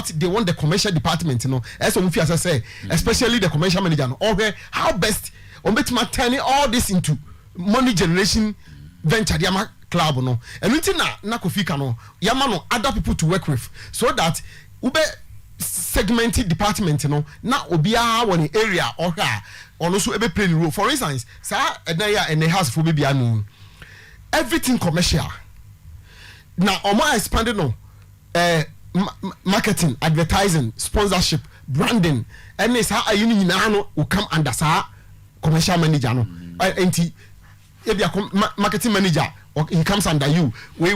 what they want the commercial department, you know, as we say, especially the commercial manager, or how best on turning all this into money generation venture Yama club, no, and until na Kofika no, Yamano other people to work with, so that ube segmented department, you know, now obia one area or her, or also ebe playing role. For instance, sir, and the house for baby anu, everything commercial. Now, Oma expanded no, marketing, advertising, sponsorship, branding, and this how you know will come under sa commercial manager no, if you are marketing manager, or he comes under you. Wait.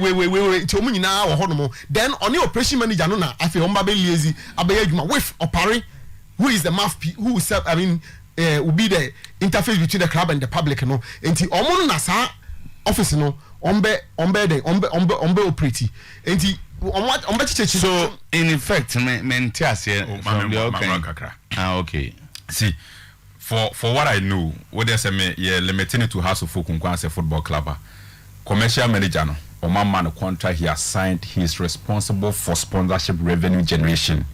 Then on the operation manager, no, I feel lazy. With Opari, who is the mouthpiece, who will serve, will be the interface between the club and the public, you know. And the Omon Nasa office, you know, ombe operate. And the so in effect, okay. See. For what I know, what they say me limiting it to House of Folk as a football club. Commercial manager no, or man contract he has signed, he is responsible for sponsorship revenue generation.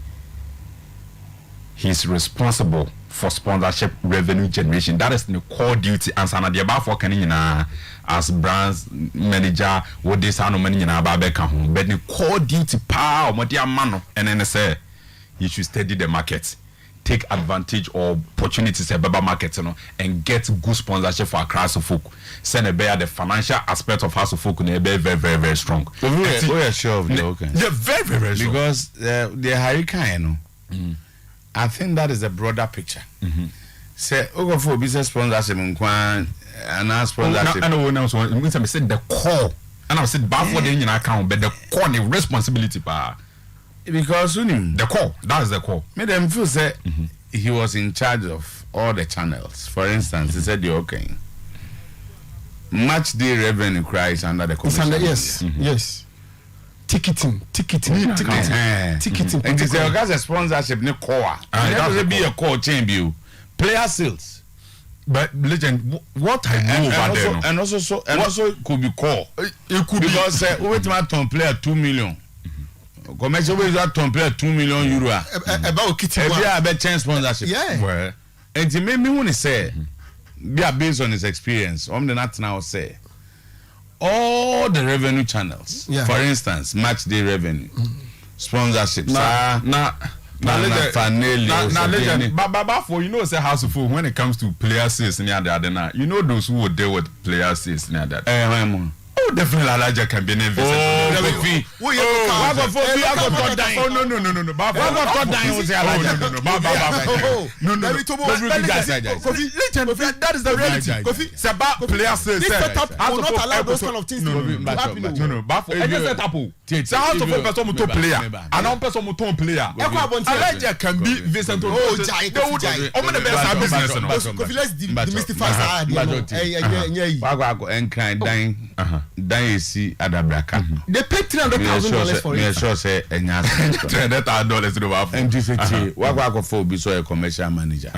He is responsible for sponsorship revenue generation. That is the core duty. And sana the above for canina as brands manager, what this ano money in our back home. But the core duty power what their man and then say you should study the market. Take advantage of opportunities at Baba Market, you know, and get good sponsorship for House of Folk. Send a bear the financial aspect of House of Folk and be very strong. We are sure of that, okay. Yeah, very strong. Because the hurricane, I think that is a broader picture. Say, go for business sponsorship and sponsorship. I know when I said the core, and I said, bad for the account, but the core the responsibility power. Because the core, that is the core. Made them feel say he was in charge of all the channels. For instance, he said, okay, match day revenue cries under the commission. Yes. Ticketing. And he said, okay, a sponsorship, no core. That will be a core change. Player sales. But legend, what I know about them, and also could be core. It could because wait my player 2 million. Commercial ways that player 2 million euro. About kitchen. About chance sponsorship. Yeah. Well, and he made me want to say, based on his experience, I'm the not now say all the revenue channels. Yeah. For instance, match day revenue, sponsorship. But for you know, say House of Folk when it comes to player sales near that, you know those who would deal with player sales near that. Oh, definitely Alaja can be an investor. That is the reality. It's about player sales. This setup will not allow those kind of things to happen. So how to focus on to player and on person to player. Alaja can be Vincent. Oh, the best business. Let's demystify that. Dan see Adabraka. They paid $300,000 for it. Me sure say $300,000 and this is what for be so a commercial manager.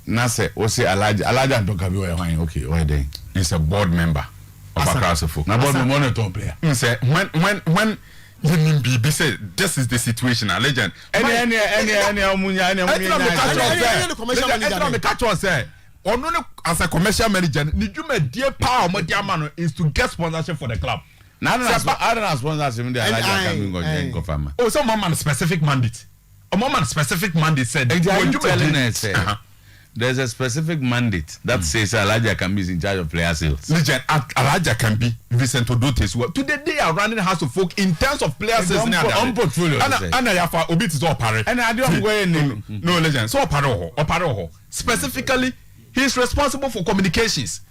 Na say o say Alaja don't have you okay why then he's a board member of House of Folk. Na board monitor player. He say when you mean be say this is the situation legend. Any catch on say as a commercial manager, dear power is to get sponsorship for the club. I don't sponsorship in the oh, some man specific mandate. A moment specific mandate said there's a specific mandate that says Alaja can be in charge of player sales. Legend Alaja can be Vincent Odote's work. Today they are running House of Folk in terms of player sales on portfolio. And I have obit is all parent. And I don't go no legend. So Oparoho. Specifically, he is responsible for communications.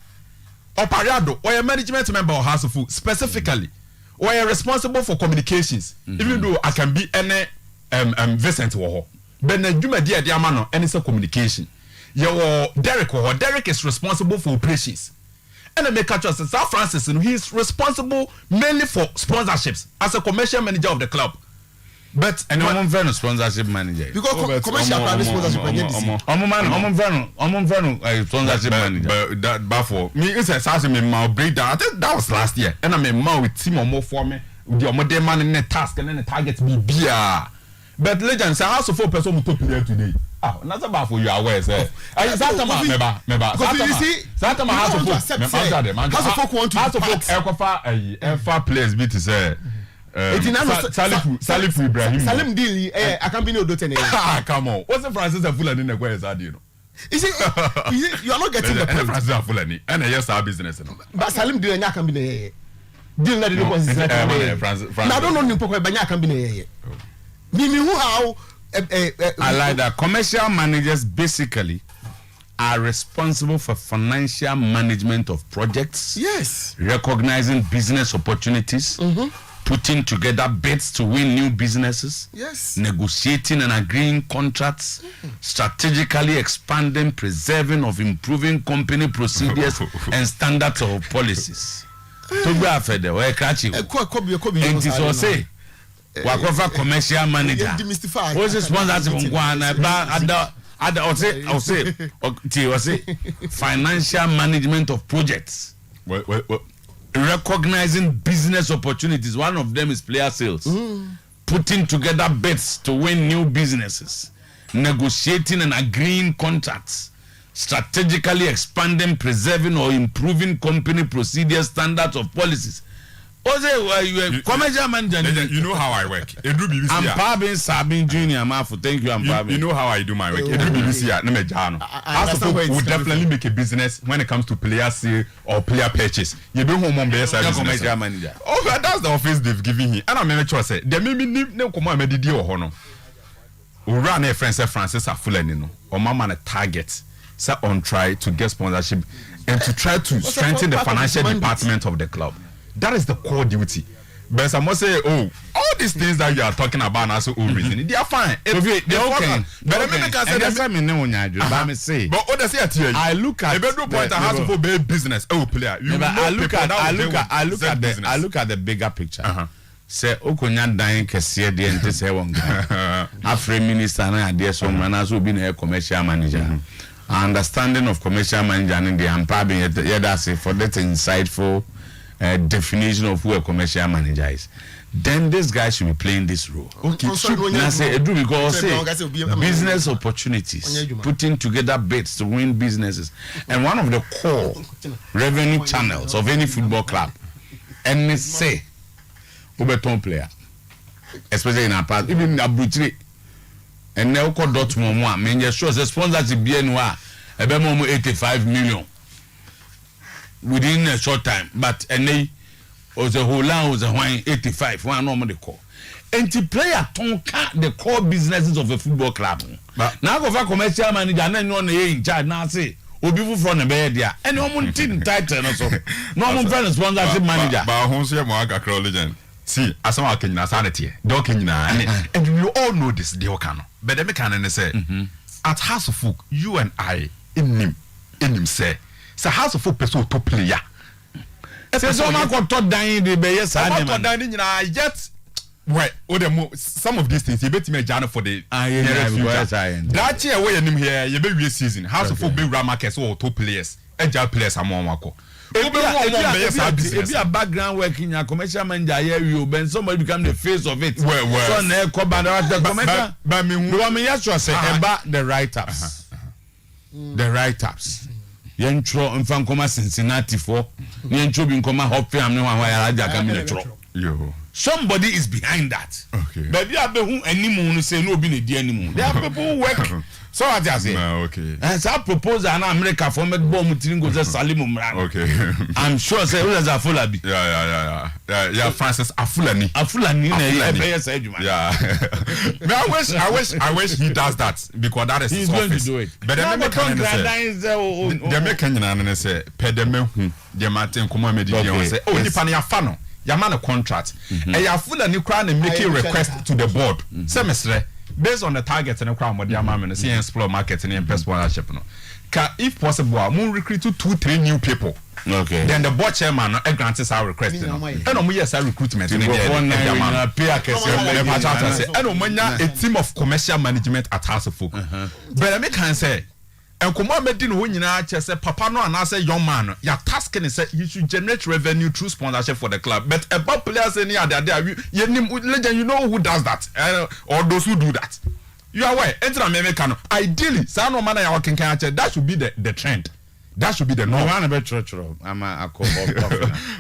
Oparado, or a management member of House of Folk, specifically, or a responsible for communications. Even though I can be any Vincent Woho. But the Juma dear Diamano, and it's a communication. Derek is responsible for operations. And the make us South Francis, he is responsible mainly for sponsorships as a commercial manager of the club. But and I'm very sponsorship manager. Because commercial private sponsorship manager. I'm very sponsorship manager. But for me, it's a size me my breakdown. I think that was last year. And I'm a man with team or more for me. With your modern man in the task and then the target be beer. But legend say House of Folk person mu top player today. Ah, that's about for you aware say. Sometymer meba. Sometymer House of Folk want to House of Folk Ekofa players be to say Salifu Ibrahim. Salim Dili Acheampong Odote. Ah, come on. What's the Francis Fulani na kwa esa di no? You see, you are not getting the point. Francis Fulani and yes our business no. But Salim Dili Acheampong deal na the position. Now I don't know nimpo kwa Acheampong. Me who how I like that. Commercial managers basically are responsible for financial management of projects. Yes. Recognizing business opportunities. Putting together bids to win new businesses. Yes. Negotiating and agreeing contracts. Strategically expanding, preserving, of improving company procedures and standards of policies. To be afraid, we're catching. And it is all say. Wakofa commercial manager. What's the sponsor from Guana? I'll say financial management of projects. Recognizing business opportunities. One of them is player sales. Putting together bids to win new businesses. Negotiating and agreeing contracts. Strategically expanding, preserving, or improving company procedures, standards, of policies. Commercial manager. You know how I work. I'm Pabin Sabin Junior Mafu. Thank you, I'm Pabin. You know how I do my work. I would definitely make a business when it comes to player sale or player purchase. You don't home on base commercial manager. Oh, that's the office they've given him. And I'm not sure say there may be no command medidi or hono. Run a friend Francis Afulani no. Or mama a target. Say on try to get sponsorship and to try to strengthen the financial department of the club. That is the core duty. But I must say, all these things that you are talking about now, so reason they are fine. They're okay. But I may say, but what does it here? I look at the point. I have to be business. Oh, player. I look at the bigger picture. Say, Okonya dying kesiye de ente say one guy. After minister na ade so man as obi na commercial manager. Understanding of commercial manager and the empowering that's for that insightful definition of who a commercial manager is. Then this guy should be playing this role. Okay. Now say because business opportunities, putting together bids to win businesses, and one of the core revenue channels of any football club. And they say, Ubeton player, especially in our part, even in Abuchi, and now called Dortmund one. Mean just shows the sponsorship BNY, about 85 million. Within a short time, but and they was a whole land was a 85 one normally call. And to play a tonka the core businesses of a football club. But now go for commercial manager and then on the in charge now say Obi from the bed there. And no one team title or so. No one friend sponsorship manager. But who say Moaga Crow legend? See, as some Kenya sanity, Dokina, and you all know this Diokano. But the mechanic say at House of Folk, you and I in him say. So House of Folk person top player. Say so man got top dying the be yes and top dying yet. Well, some of these things you bet me Jana for the that year where you here you be season House of Folk be markets or top players, agile players among wako. If you a background work in your commercial manager here you ben somebody become the face of it. So na ko the commercial but me yes say about the write-ups. The write-ups. Yentro mfa nkoma Cincinnati for yentro bi nkoma Hoffenheim ne wa ya raja ka metro yo somebody is behind that. Okay, baby abehu animu no say no obi na di animu there are people who work so what I say okay and so proposal na America for make bomb tiringo say Salim Umran. Okay, I'm sure say who is Afulabi. Yeah Francis Afulani na be say adwuma. Yeah. I wish he does that because that is his office. Going to do it. But then they make Kenyan say pedemehu the Martin Kuma Median say oh ni pani afano ya man a contract and ya Afulani cry and make a request to the board semester based on the targets and the crowd with the amount see explore marketing and sponsorship no if possible we recruit 2-3 new people. Okay, then the board chairman grants our request and we yes recruitment and a team of commercial management at House of Folk. But I can say and come medin who nyina che say papa no and I say young man your task is say you should generate revenue through sponsorship for the club but about players any other there legend you know who does that or those who do that you are aware enter me can ideally say no man ya working can that should be the trend. That should be the norm. I'm a church. I'm a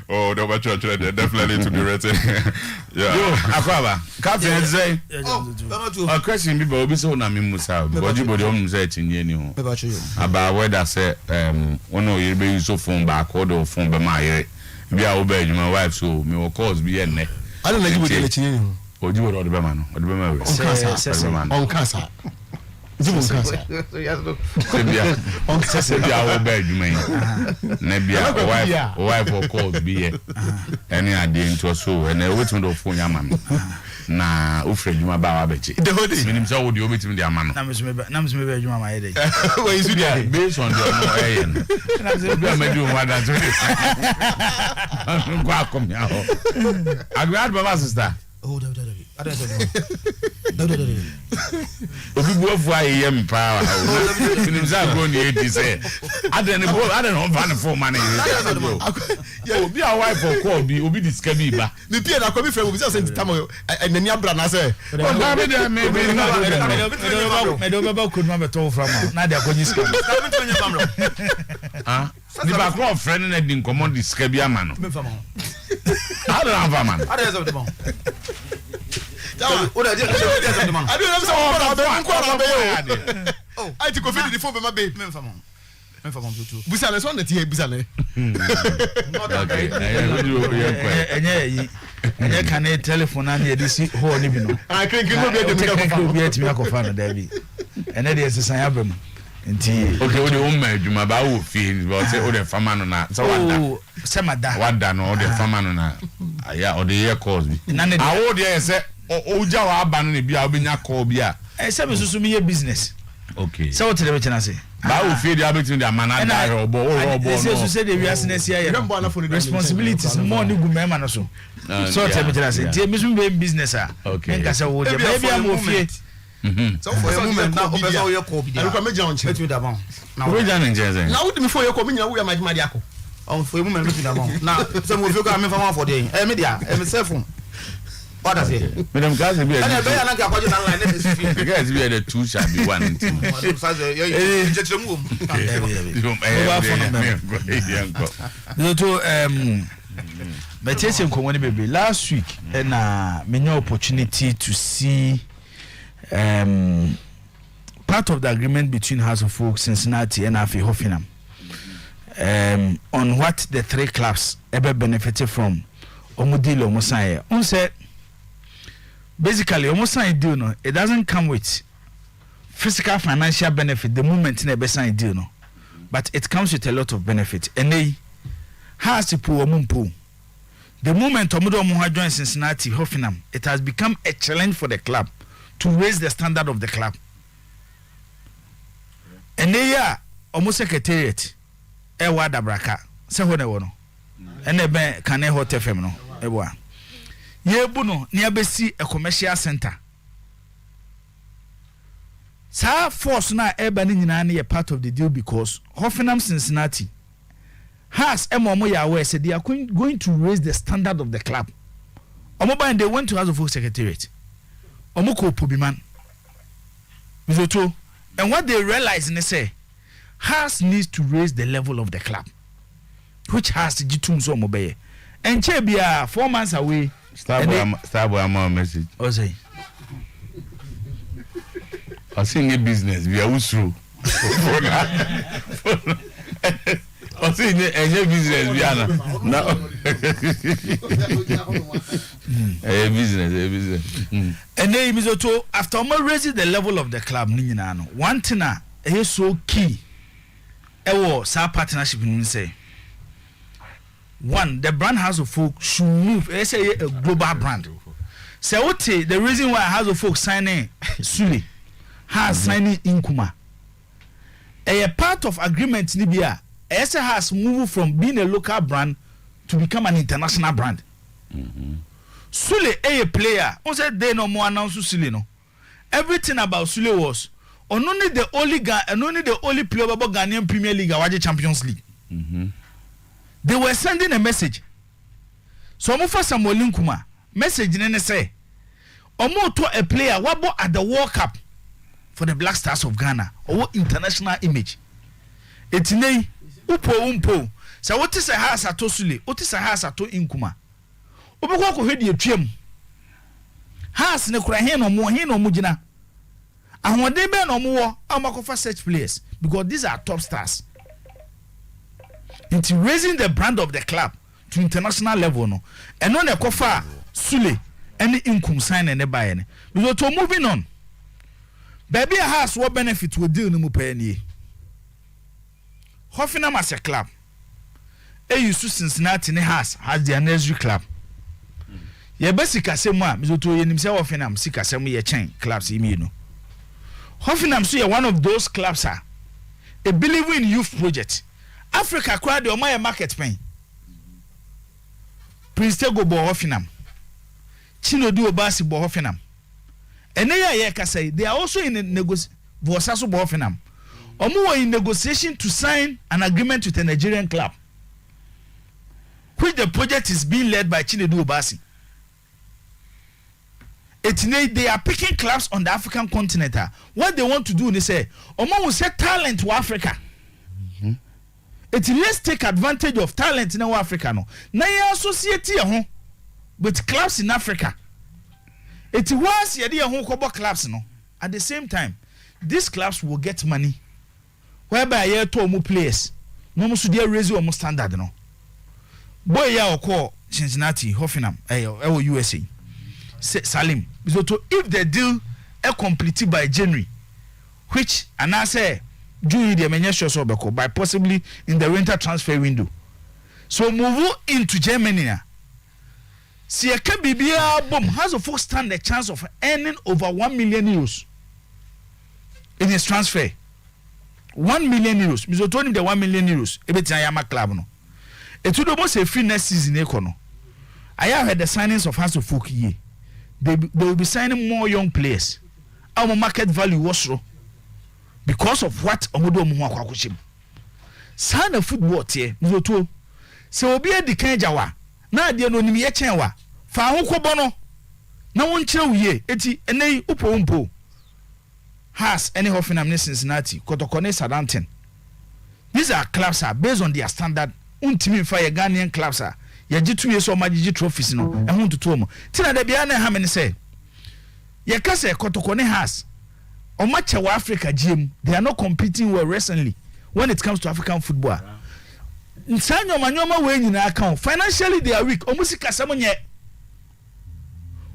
oh, the church definitely to be written. Yeah. Yo, Akwaba. Captain say. A question be be so na me musa. Body say tinye ni ho. About whether say one of you be use phone back or the phone be my be a obey my wife so me of course be ene. I don't like you tinye ni ho. Oji wo do be man. Oji be man. On cancer. Sebia wo bed man na bia wife of course be here any ade into so and wetin do phone yama me na ofre djuma ba wa bechi minim say wo de obetim de ama no na me be djuma ma yede we isu dia based on the no ayen na say be ma do wa da so go akom ya ho agrad baba sister oh da I don't know. Obi bo fu aye me pa minim say go ni edi say I don't know van for money obi a wife for call bi obi disca bi ba me pie na ko bi frɛ obi say Sometymer enani abra na say o na be dey me me do ba ko no be to from na dey akonyi ska ah ni ba ko friend na di nkomo disca bi ama no me fama I don't have man I don't have o da je Sometymer I don't know say ko ara be yo I ti ko fit the phone be my babe me fama tutu busa le so na ti busa le okay enye kan telephone na e disi ho ni bi no ah krenkin no be dem ka ko bi etimi akofa no da bi ene de sesan abam nti okay o de o ma adwuma ba wo fi but say o de fama no na so wada no o de fama no na ya o de ye calls bi awo de say o ja wa aba no ne bia obenya call bia say me susu me ye business okay say o tere me chena say ba wo fi de abetin de amana da obo no say susu de wiase na sia ye responsibilities more ni gumema no so so tere me chena say tie me susu be business nka say wo de ba bia mo fie so for a moment na opesa wo ye call bi dia I come down check da bon na wo ja ne nje na wo de me for ye call me nyina wo ya ma dia ko on for a moment me da bon na say mo fie ko am fa for dey me dia me cell phone what does it madam guys be and be na ka kwaje na line na me fie guys be the two shall be one team but yes nko ni bebe last week na me new opportunity to see part of the agreement between House of Folk, Cincinnati and Afi Hoffenheim on what the three clubs ever benefited from omudilo omusaye say basically omusaye deal no it doesn't come with physical financial benefit the moment in a sign deal no but it comes with a lot of benefit and they has to pull omumpo the moment omudo omuha join Cincinnati Hoffenheim it has become a challenge for the club to raise the standard of the club. And they are almost secretariat. Ewa dabraka. Se ho ne wo no. Ene ben kan hot FM no. Ewa. Ye bu no ne abesi a commercial center. Sa force na eba ni nyina na ye part of the deal because Hoffenheim Cincinnati has emomo ya aware said they are going to raise the standard of the club. Omoba and they went to House of Folk secretariat. Omoko Pubiman. And what they realize and they say, Haas needs to raise the level of the club, which has to jitum so mobile. And Chebia 4 months away. Starboy message. Oh, say. I sing a business. We are through. I see a business. We are now. A business. And then Mizoto, after raising the level of the club, one thing is so key. Our partnership in say. One, the brand House of Folk should move. Let's say a global brand. So what the reason why House of Folk signing Sule has signing Inkuma. A part of agreement Libya. ESA has moved from being a local brand to become an international brand. Sule a player. On said they no more announce Sule no. Everything about Sule was only the only guy and only the only player about Ghanaian Premier League Awaje Champions League. They were sending a message. So Omo Samuel Nkuma message nene say Omo to a player wabo at the World Cup for the Black Stars of Ghana or international image. Etine umpo. So what is a house at Tosule? What is a house at Nkuma? Obekwa ko hwedi atwam. House ne kura hen no mugina. Ahwode be no mo wo amakofa such players because these are top stars. It's raising the brand of the club to international level no. And on the kofa Sule any income sign and buy any. We to moving on. Baby a house what benefit will deal no pay any. Hoffenheim as a club. AU Cincinnati ne has their nursery club. Ye basic asema me to ye nimse Hoffenheim sika asem ye chen clubs imi no. Hoffenheim so ye one of those clubs are a believe in youth project. Africa crowd the my market pen. Prince Tego bo Hoffenheim. Chinedu Obasi bo Hoffenheim. Ene ye ka say they are also in negotiation Vosaso bo Hoffenheim. Omo were in negotiation to sign an agreement with a Nigerian club. Which the project is being led by Chinedu Obasi. They are picking clubs on the African continent. What they want to do is say, Omo will say talent to Africa. Let's take advantage of talent in Africa. No, now you associate here with clubs in Africa. It was your home clubs. No, at the same time, these clubs will get money. Whereby you to players, no more should they raise your standard. No, boy, ya call Cincinnati, Hoffenheim, USA. Salim, so if the deal is completed by January, which and I say June the menyesho sobeko by possibly in the winter transfer window. So move into Germany now. See a KBBA boom has a full stand a chance of earning over 1 million euros in his transfer. 1 million euros. Mizo told him the 1 million euros. Ebetayama club no. It would almost a free next season econo. I have heard the signings of House of Folk ye. They will be signing more young players. Our market value was low because of what Omodo Muhakwashim. Sign a football tier, Muzo. So be a decanjawa. Na dia no nimi echenwa. Fa ho kobono. Na won kire ye. Eti enei upo. Has any Hoffenheim ne Cincinnati, Kotokone Southampton. These are clubs are based on their standard. Untimi fa ye Ghanaian clubs are. Ye G2 yeso magiji trophies no. Ehun tutu omo. Tina de bia na ha me ne say. Ye ka say Kotokone has. Omacha wa Africa GM. They are not competing well recently when it comes to African football. Nsanyo manyoma we nyina account. Financially they are weak. Omusika samonye.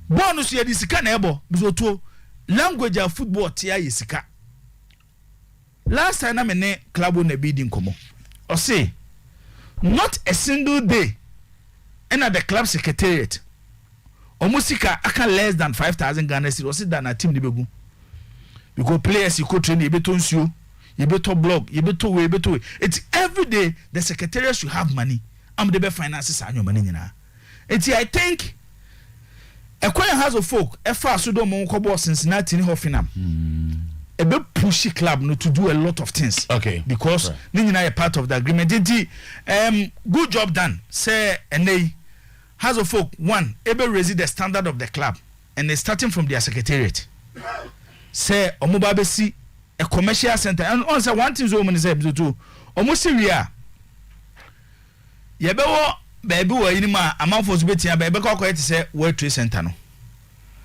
Bonus ye disika na ebo. Bizoto language of football tia yesika. Last time na me ne club na bidding komo. O say not a single day enter the club secretariat. Omusika aka less than 5,000 Ghana cedis. O say that na team de begu. Because players you could train you beto nsuo. You better blog, you better way, better way. It's every day the secretariat should have money. I'm the best finances and your money now. It's I think a quiet house of folk, a fast sudo monkobo Cincinnati Hoffenheim. A big pushy club no to do a lot of things. Okay. Because Nina a part of the agreement. Good job done. Say and they house of folk one, able raise the standard of the club and they starting from their secretariat. Say Omobabesi a commercial center and on say one thing so many say to almost we are yebewo baby we inima amount for betia baby ko say World Trade Center no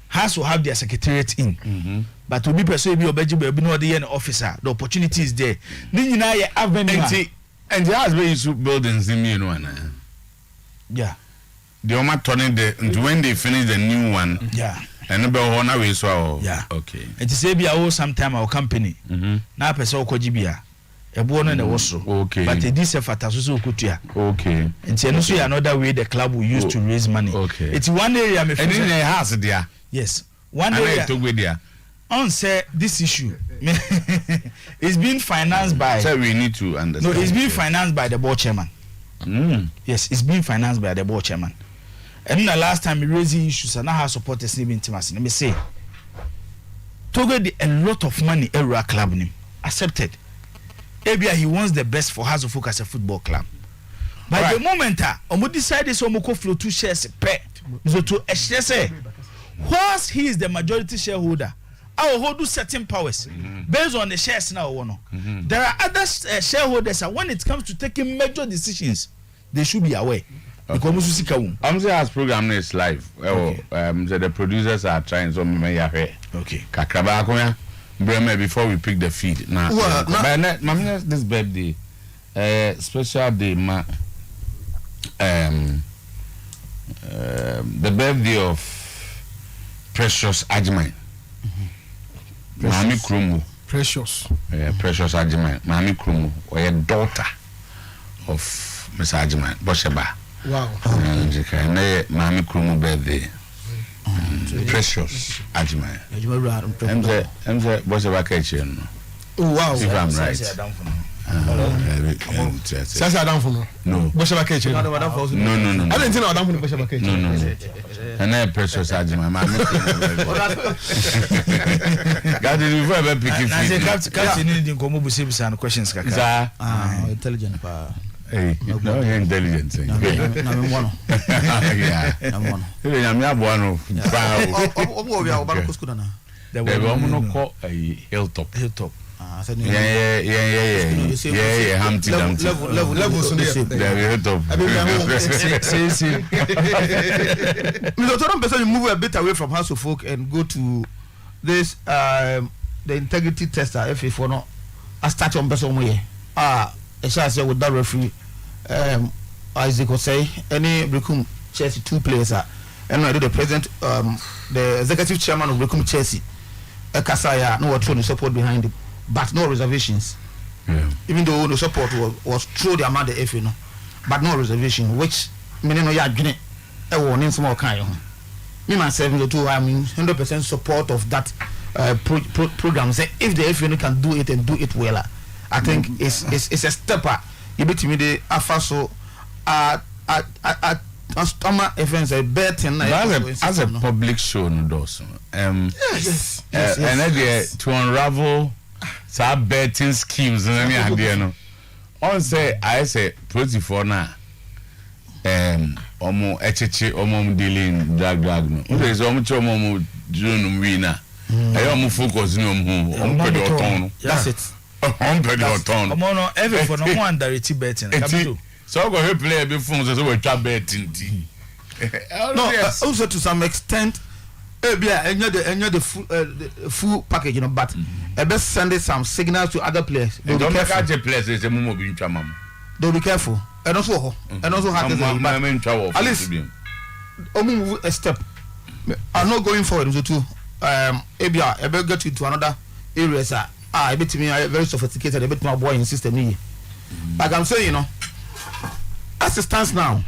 has to have their secretariat in but to be person be obeji baby no the officer the opportunity is there ni nyina ye avenue and there has been buildings in you know yeah the oma turning the when they finish the new one yeah and be ho na we so yeah okay it say be our sometime our company na person okoji bia ebo no na woso okay but it is a fataso so okutua okay and no so another way the club will use to raise money okay it's one area me and in the house there yes one area to go there on say this issue is being financed by so we need to understand no it's being financed by the board chairman yes it's being financed by the board chairman. And the last time we raised issues and I have supported Stephen Timas. Let me say, Togo the a lot of money every club name accepted. Ebia he wants the best for House of Folk as a football club. By right. The moment omo decide so omo flow 2 shares per so to a share say whilst he is the majority shareholder I will hold certain powers based on the shares now one. There are other shareholders and when it comes to taking major decisions they should be aware. Because I'm saying as program is live. Okay. The producers are trying so me here. Okay. Kakraba akoya before we pick the feed. Now, this birthday, special day, the birthday of Precious Acheampong. Mami Krumu. Precious. Precious Acheampong. Mami Krumu, or a daughter of Miss Acheampong, Bosheba. Wow. Mami Krumu birthday. Precious Acheampong. I'm the Bosheba kitchen. Oh wow. If I'm right. Sasa down for no. Bosheba kitchen. No. I didn't think I down for the Bosheba kitchen. No. And I Precious Acheampong. God did you ever pick it? Captain need come busi questions kaka. Intelligent pa. Hey, no, you're intelligent. Yeah. I'm one. The woman call a hilltop. Yeah. Humpty Dumpty. Level. Hilltop. Person move a bit away from House of Folk and go to this the integrity tester. If for no, I start on person way. I shall say with that referee, Isaac will say any Brekum Chelsea 2 players and I do the president, the executive chairman of Brekum Chelsea, Kasaya, no one support behind it, but no reservations. Yeah. Even though the support was through the amount of FA, no, but no reservation, which meaning no ya gene a warning small kind. Me myself, I'm 100% support of that program. Say if the FA can do it and do it well. I think it's a stepper. You bet me the afaso events a betting as a public show no does. Yes. And to unravel some betting schemes and any idea no. On say I say pretty for now. Omo echeche omo dealing drag no. There is omo chomo June winner. I omo focus no omo. That's it. Come on, every for no one direct betting. So go play before so we try betting. No, also to some extent, the full package, you know, but I best send some signals to other players. Don't catch a place. It's a mumu bin chamam. They'll be careful, and also have to at least move a step. I'm not going forward to Abia. I better get you to another area, sir. I bet me I very sophisticated, a bit more boy in system. Like I'm saying, you know, as it stands now,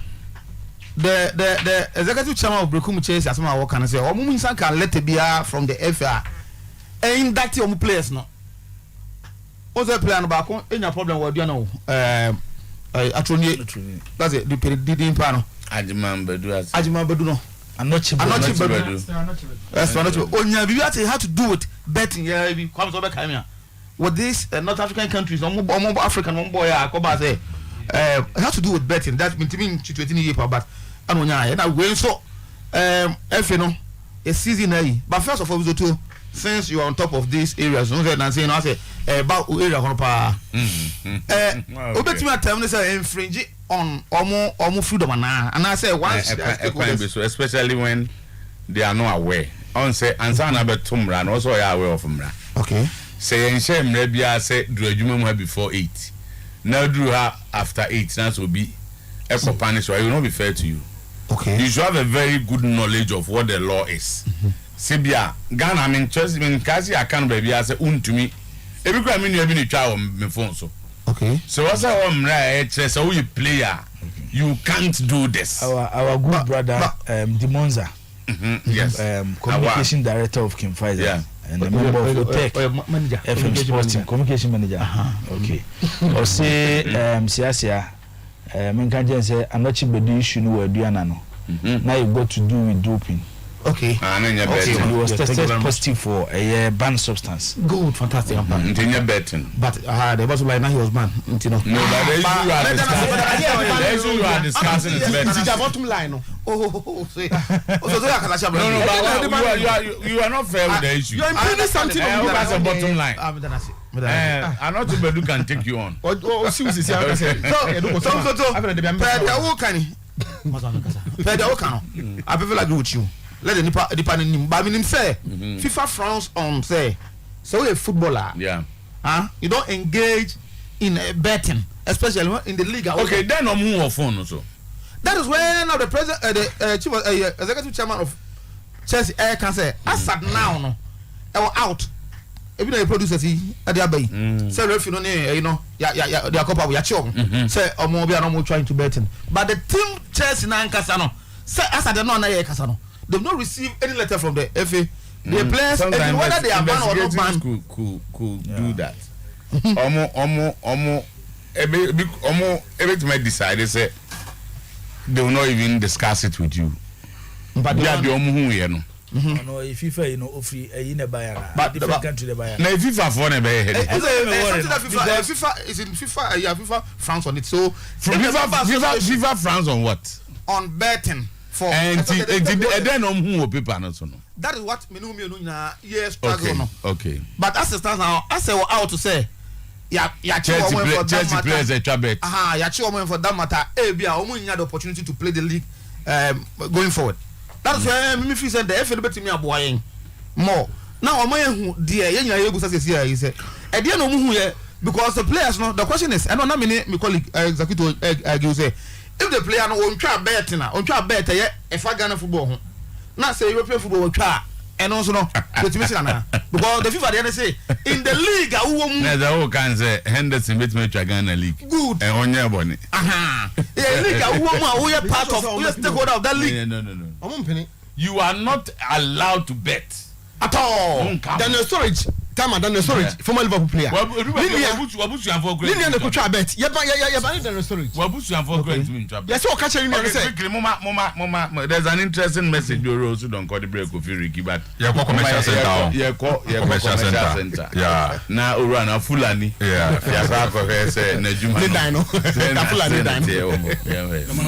the executive chairman of Brekum Chase as my work and say, oh, Muminsan can let it be from the FA. Ain't that your players no? What's the plan about? Any problem with you know? Actually, that's it. The didn't panel. Acheampong Bedu no. I'm not Bedu. That's not true. Oh, yeah, we have to do with betting. Yeah, we come over here. With these North African countries, African boy, it has to do with betting. That means to 20 years, but I don't know. And I will so, if you know, a season. But first of all, since you are on top of these areas, no say, I say about area on power. Obeti me tell me say infringe on almost freedom and I say once, especially when they are not aware. On say answer na betumra and also are aware of mra. Okay. Say enche mra bia say do adwuma before 8. Now do her after 8 now so be echo punish or it will not be fair to you. Okay. You should have a very good knowledge of what the law is. Sibia Ghana mean just mean kasi akan baby I say untumi. Every time you have try on my phone so. Okay. So what's our mra so you player you can't do this. Our good brother Dimonza. Yes. Communication director of Kim Pfizer. Yeah. And a member of the tech manager, FM Sports team, communication manager. Okay. Or say Siasia men can just say I'm not cheap the issue no we do no. Now you got to do with doping. Okay. Okay. He was tested positive for a banned substance. Good, fantastic. Betting. But the bottom line now he was banned. No, but the issue you are discussing is betting. It's the bottom line. No, but you are not fair with the issue. You are improving something. That's a bottom line. I'm not sure who can take you on. I prefer like with you. Let the nipa nim. But I mean, say FIFA frowns on say. So a footballer. Yeah. You don't engage in betting, especially in the league. Okay, then I'm who of phone also. That is when now the president, the chief executive chairman of Chelsea, can say, as at now, no, out. Even the producers, at the abbey, say, if you know, they are couple with your children. Say, or more, we are not trying to betting. But the team Chelsea and Casano, say, as I don't know, Casano, they've not received any letter from the FA. The players, whether they are banned or not banned, could do that. Every time decide, they say they will not even discuss it with you. But they are the who you know. No, if FIFA, you know, free in a buyer, but different country the buyer. Now, if FIFA for a buyer, FIFA is in FIFA. Yeah, FIFA frowns on it. So FIFA frowns on what? On betting for. And then on who people not so no. That is what me yes struggle no. Okay. But as it stands now, I say out to say. Chelsea players a bet. For that matter, had the opportunity to play the league going forward. That's why me feel said the FA bet me aboying more. Now who dear you say he said. At the end of who because the players no the question is I don't know me colleague executive say if the player no on try bet na on try bet if I Ghana football now say European football will try and also no because the FIFA they say in the league the whole can say Henderson bet me try Ghana league good and on your body league we are part of we are stakeholder of that league no. You are not allowed to bet at all. Then the storage Than the storage former Liverpool player. Lilian could try bet. Yeah, the storage. Yes, what catch you say? There's an interesting message you also don't call the break of Ricky, but commercial center. Yeah, commercial center. Yeah. Now Urana Fulani. Yeah.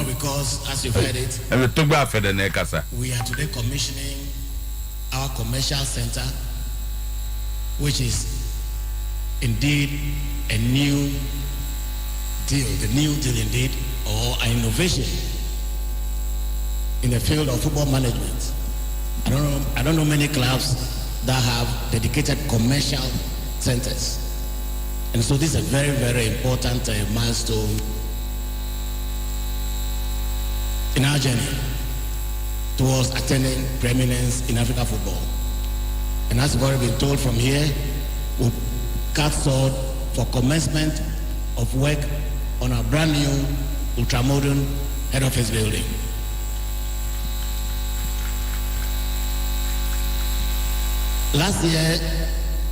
Because as you've heard it, we are today commissioning our commercial center, which is indeed a new deal, the new deal indeed, or an innovation in the field of football management. I don't know many clubs that have dedicated commercial centers. And so this is a very, very important milestone in our journey towards attaining preeminence in African football. And as we've already been told from here, we'll cut sword for commencement of work on our brand new ultramodern head office building. Last year,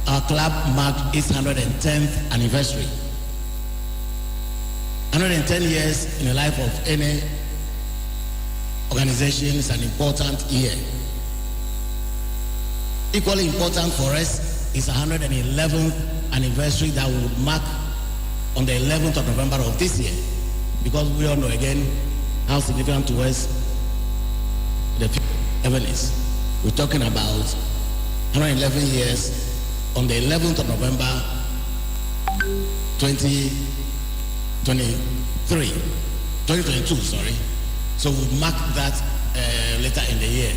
our club marked its 110th anniversary. 110 years in the life of any organization is an important year. Equally important for us is 111th anniversary that will mark on the 11th of November of this year, because we all know again how significant to us the 11 is. We're talking about 111 years on the 11th of November 2022, sorry. So we'll mark that later in the year.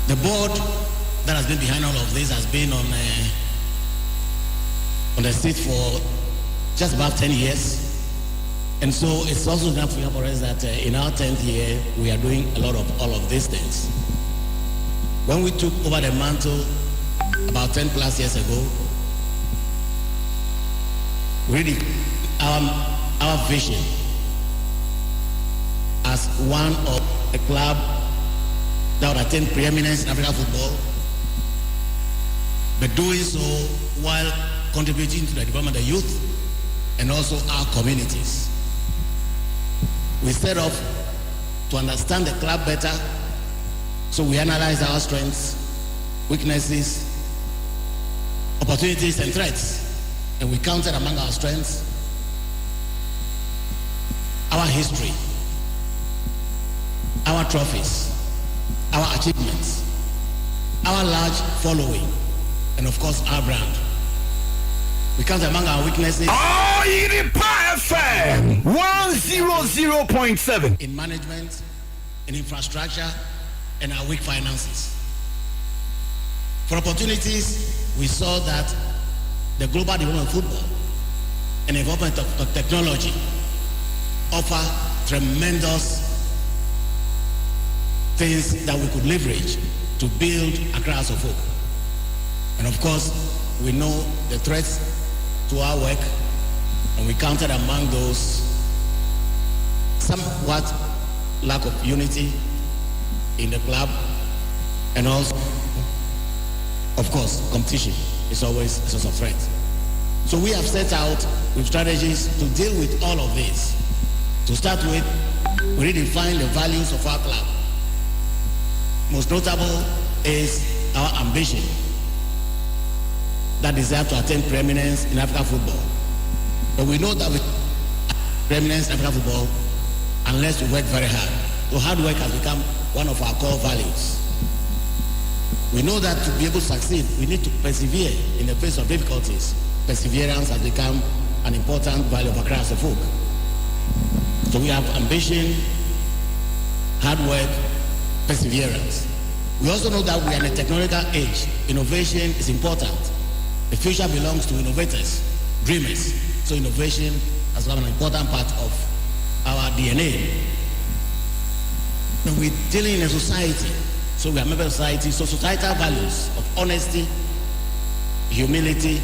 The board that has been behind all of this has been on the seat for just about 10 years. And so it's also enough for us that in our 10th year, we are doing a lot of all of these things. When we took over the mantle about 10 plus years ago, really our vision as one of a club that would attain preeminence in African football, but doing so while contributing to the development of youth and also our communities. We set off to understand the club better, So we analyzed our strengths, weaknesses, opportunities, and threats. And we counted among our strengths our history, our trophies, our achievements, our large following, and of course our brand. We count among our weaknesses. Oh, FM 100.7 in management, in infrastructure, and our weak finances. For opportunities, we saw that the global development of football and development of technology offer tremendous things that we could leverage to build Accra as a folk. And of course, we know the threats to our work, and we counted among those somewhat lack of unity in the club, and also, of course, competition is always a source of threat. So we have set out with strategies to deal with all of this. To start with, we redefine the values of our club. Most notable is our ambition, that desire to attain preeminence in African football. But we know that with preeminence in African football, unless we work very hard. So hard work has become one of our core values. We know that to be able to succeed, we need to persevere in the face of difficulties. Perseverance has become an important value of Accra as a folk. So we have ambition, hard work, perseverance. We also know that we are in a technological age. Innovation is important. The future belongs to innovators, dreamers. So innovation has become an important part of our DNA. And we're dealing in a society. So we are a member of society. So societal values of honesty, humility,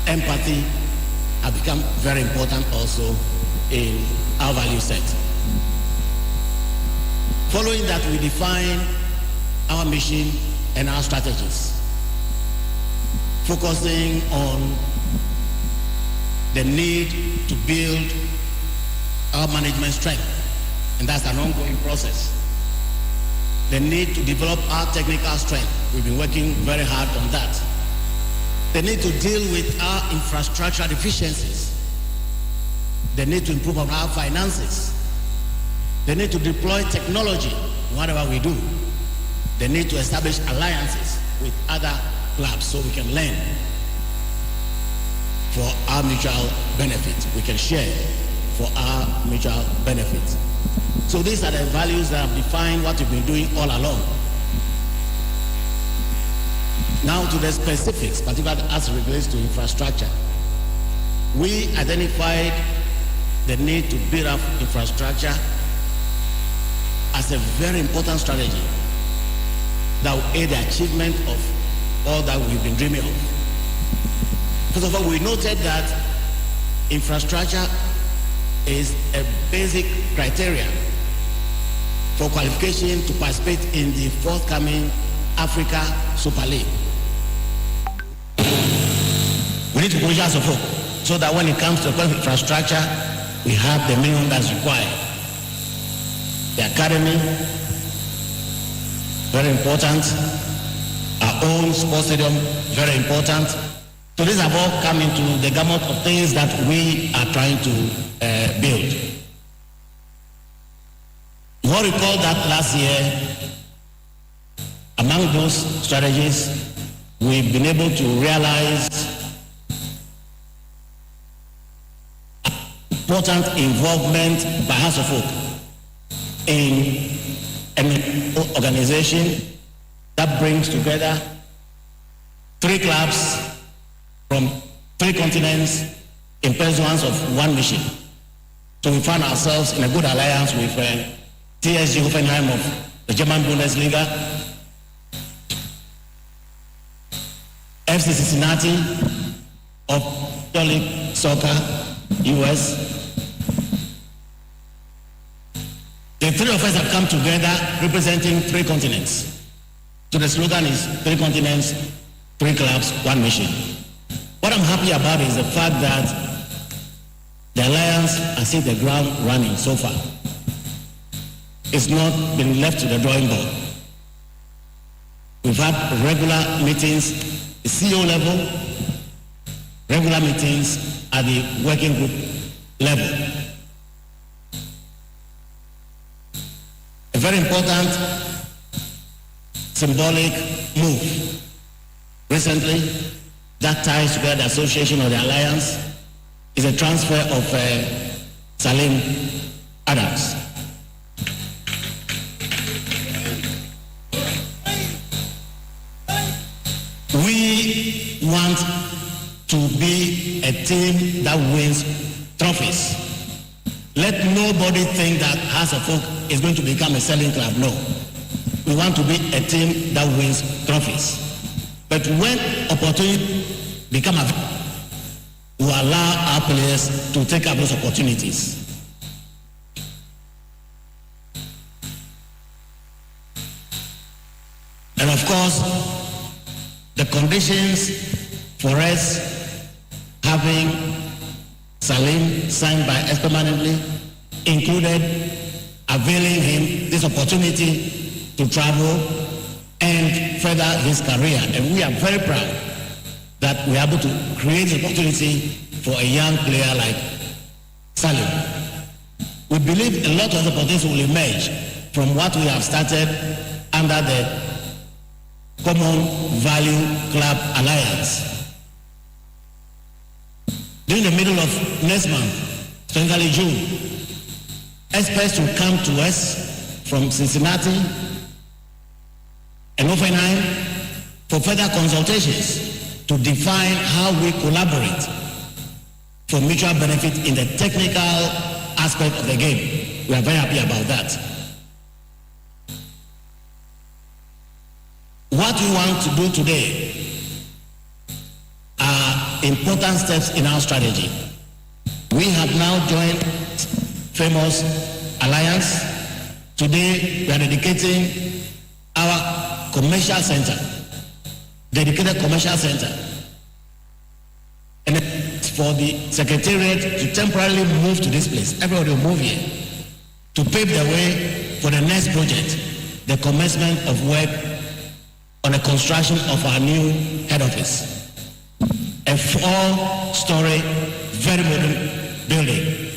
empathy have become very important also in our value set. Following that, we define our mission and our strategies, focusing on the need to build our management strength, and that's an ongoing process. The need to develop our technical strength. We've been working very hard on that. The need to deal with our infrastructure deficiencies. The need to improve on our finances. The need to deploy technology in whatever we do. The need to establish alliances with other clubs so we can learn for our mutual benefit. We can share for our mutual benefit. So these are the values that have defined what we've been doing all along. Now to the specifics, particularly as it relates to infrastructure. We identified the need to build up infrastructure as a very important strategy that will aid the achievement of all that we've been dreaming of. First of all, we noted that infrastructure is a basic criteria for qualification to participate in the forthcoming Africa Super League. We need to position as a folk so that when it comes to infrastructure, we have the minimum that's required. The academy, very important. Our own sports stadium, very important. So these have all come into the gamut of things that we are trying to build. You all recall that last year, among those strategies, we've been able to realize important involvement by House of Folk in an organization that brings together 3 clubs from 3 continents in pursuance of one mission. So we found ourselves in a good alliance with TSG Hoffenheim of the German Bundesliga, FC Cincinnati of Major League Soccer, US. The 3 of us have come together representing 3 continents. So the slogan is 3 continents, 3 clubs, 1 mission. What I'm happy about is the fact that the alliance has hit the ground running so far. it's not been left to the drawing board. We've had regular meetings at CEO level, regular meetings at the working group level. A very important symbolic move recently that ties together the association or the alliance is a transfer of Salim Adams. We want to be a team that wins trophies. Let nobody think that House of Folk is going to become a selling club. No. We want to be a team that wins trophies. But when opportunity become available, we allow our players to take up those opportunities. And of course, the conditions for us having Salim signed by us permanently included availing him this opportunity to travel and further his career. And we are very proud that we are able to create the opportunity for a young player like Salim. We believe a lot of opportunities will emerge from what we have started under the Common Value Club Alliance. During the middle of next month, specifically June, experts will come to us from Cincinnati and Offenheim for further consultations to define how we collaborate for mutual benefit in the technical aspect of the game. We are very happy about that. What we want to do today are important steps in our strategy. We have now joined famous alliance. Today we are dedicating our commercial center, dedicated commercial center, and for the secretariat to temporarily move to this place. Everybody will move here to pave the way for the next project, the commencement of work on the construction of our new head office, a 4-story, very modern building.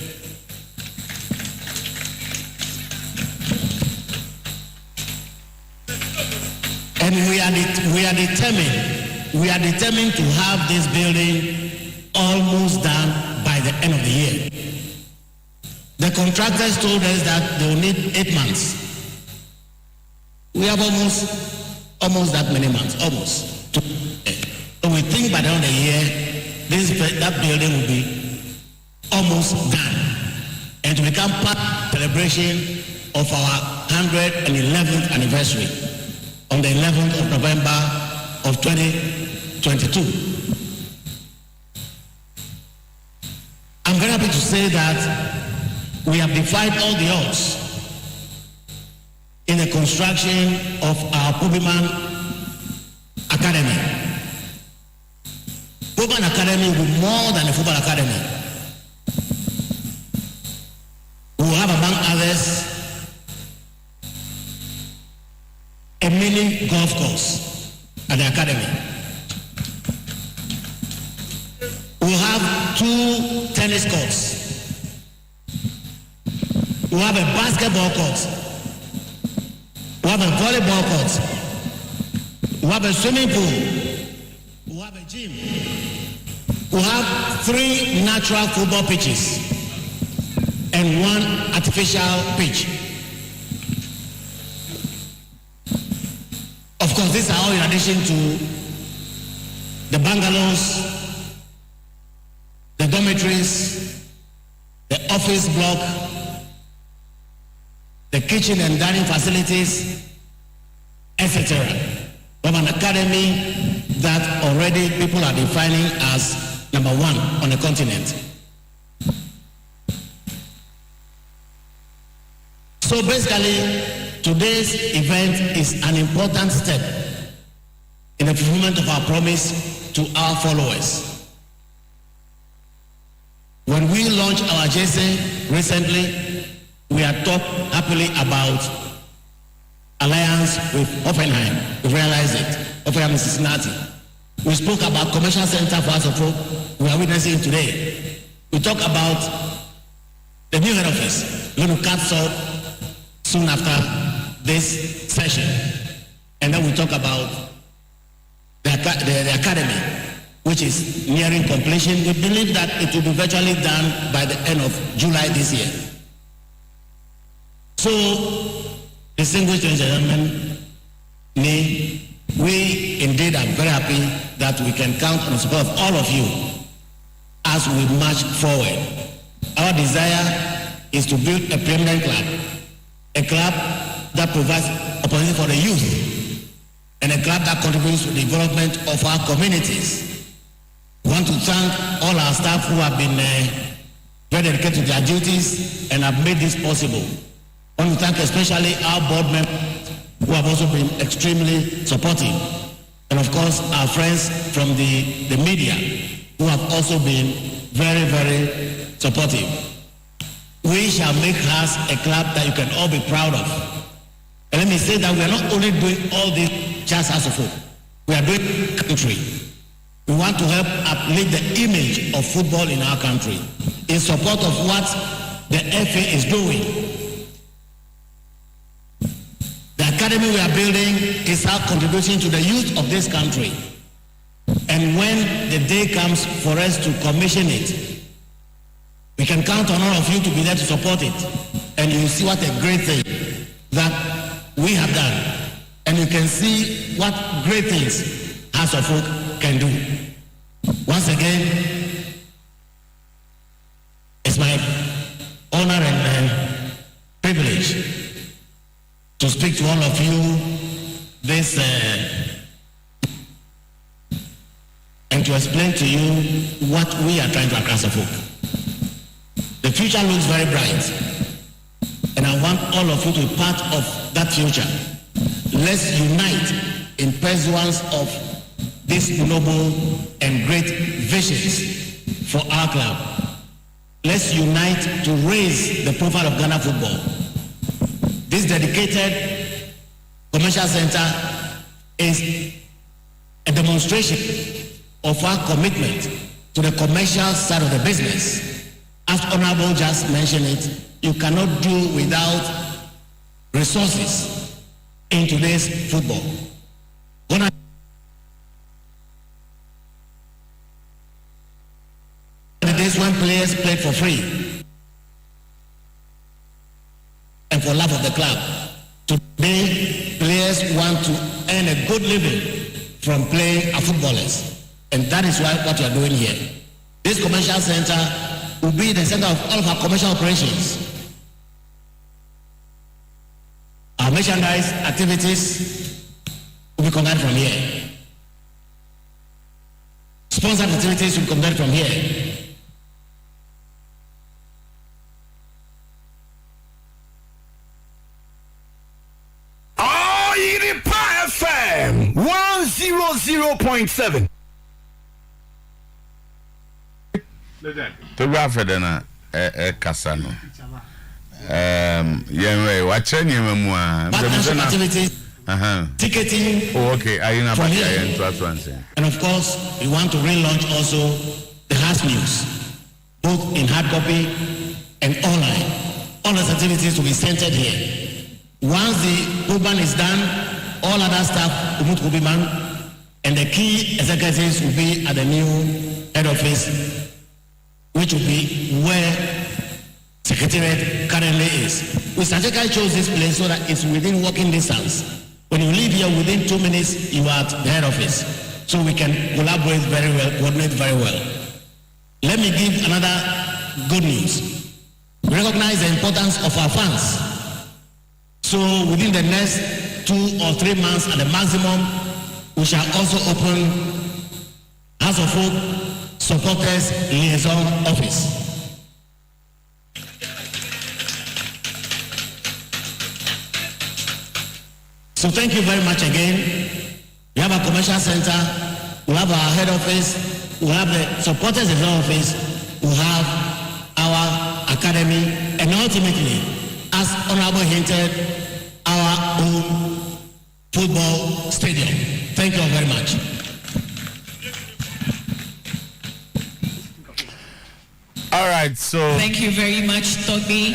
And we are determined to have this building almost done by the end of the year. The contractors told us that they will need 8 months. We have almost that many months, almost. So we think by the end of the year, that building will be almost done, and to become part of the celebration of our 111th anniversary on the 11th of November of 2022. I'm very happy to say that we have defied all the odds in the construction of our Pubiman Academy. Pubiman Academy will be more than a football academy. We will have, among others, a mini golf course at the academy. We will have 2 tennis courts. We will have a basketball court. We have a volleyball court. We have a swimming pool. We have a gym. We have 3 natural football pitches and 1 artificial pitch. Of course, these are all in addition to the bungalows, the dormitories, the office block, the kitchen and dining facilities, etc. From an academy that already people are defining as number 1 on the continent. So basically, today's event is an important step in the fulfillment of our promise to our followers. When we launched our JC recently, we had talked happily about alliance with Hoffenheim. We realized it. Hoffenheim is Cincinnati. We spoke about commercial center for us of folk. We are witnessing today. We talk about the new head office. We're going to cut short soon after this session. And then we talk about the academy, which is nearing completion. We believe that it will be virtually done by the end of July this year. So, distinguished gentlemen, we indeed are very happy that we can count on the support of all of you as we march forward. Our desire is to build a permanent club, a club that provides opportunity for the youth, and a club that contributes to the development of our communities. We want to thank all our staff who have been very dedicated to their duties and have made this possible. I want to thank especially our board members who have also been extremely supportive. And of course, our friends from the media who have also been very, very supportive. We shall make us a club that you can all be proud of. And let me say that we are not only doing all this just as a folk. We are doing country. We want to help uplift the image of football in our country in support of what the FA is doing. The academy we are building is our contribution to the youth of this country. And when the day comes for us to commission it, we can count on all of you to be there to support it. And you will see what a great thing that we have done. And you can see what great things House of Folk can do. Once again, it's my honor and privilege to speak to all of you this and to explain to you what we are trying to accomplish as a folk. The future looks very bright, and I want all of you to be part of that future. Let's unite in pursuance of these noble and great visions for our club. Let's unite to raise the profile of Ghana football. This dedicated commercial center is a demonstration of our commitment to the commercial side of the business. As Honorable just mentioned it, you cannot do without resources in today's football. The days when players played for free and for love of the club. Today, players want to earn a good living from playing as footballers. And that is what we are doing here. This commercial center will be the center of all of our commercial operations. Our merchandise activities will be conducted from here. Sponsored activities will be conducted from here. FM 100.7. Togo afedena kasa no yenwe wache nyema mu a ticketing. Oh, okay, ayina ba ya to answer. And of course, we want to relaunch also the House News, both in hard copy and online. All those activities will be centered here. Once the urban is done, all other staff will be manned, and the key executives will be at the new head office, which will be where Secretariat currently is. We strategically chose this place so that it's within walking distance. When you leave here within 2 minutes, you are at the head office. So we can collaborate very well, coordinate very well. Let me give another good news. We recognize the importance of our fans. So within the next 2 or 3 months at the maximum, we shall also open House of Folk Supporters Liaison Office. So thank you very much again. We have a commercial center, we have our head office, we have the supporters liaison office, we have our academy, and ultimately, as Honorable hinted, our own football stadium. Thank you all very much. All right, so. Thank you very much, Togbi.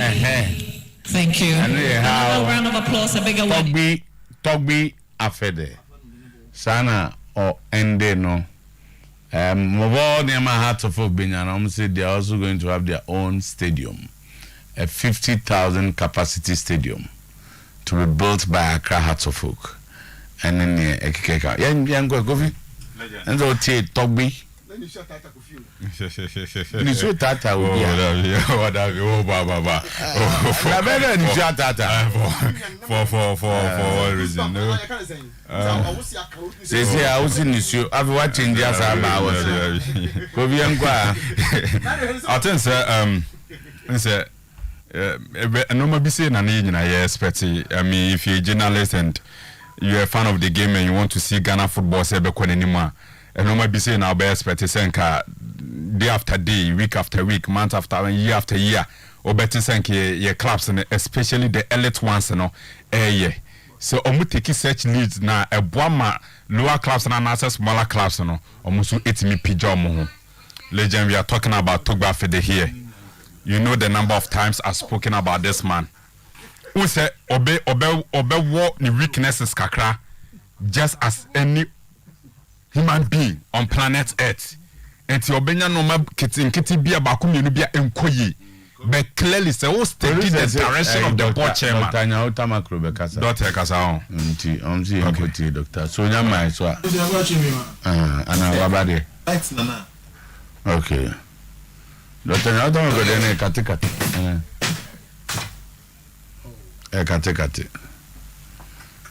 Thank you. Another round of applause, a bigger one. Togbi Afede. Sana or Ende no. Mobile near my heart of Binyan, say they are also going to have their own stadium, a 50,000 capacity stadium to be built by Accra Hearts of Oak. And then Ekeka. Young Govi. And so Togbi. Ni so tata wo bia oh baba na better ni so tata for what reason no say I was in you have what change as about was go bi enkwa I think say normal be say na nyina you expect. I mean, if you're a journalist and you're a fan of the game and you want to see Ghana football say be kon anymore, and normal be say now be expect senka day after day, week after week, month after year after year, or better senka your clubs, and especially the elite ones, you know, yeah. So omu take such leads na a boama lower clubs and answer smaller clubs, you know, almost 80 pijama. Legend, we are talking about Togba Fede here. You know the number of times I've spoken about this man. Who said obe what the weaknesses kakra, just as any human being on planet Earth. And to obenya no ma kitty be a bakum you be enkoyi. But clearly say who steady the direction of the board chairman. Dr. Nyauta Makrobe Kasa. Dr. Kasa. Okay, doctor. So nyama so. Ana wabade. Right nana. Okay. Dr. Nyauta Makrobe katikati.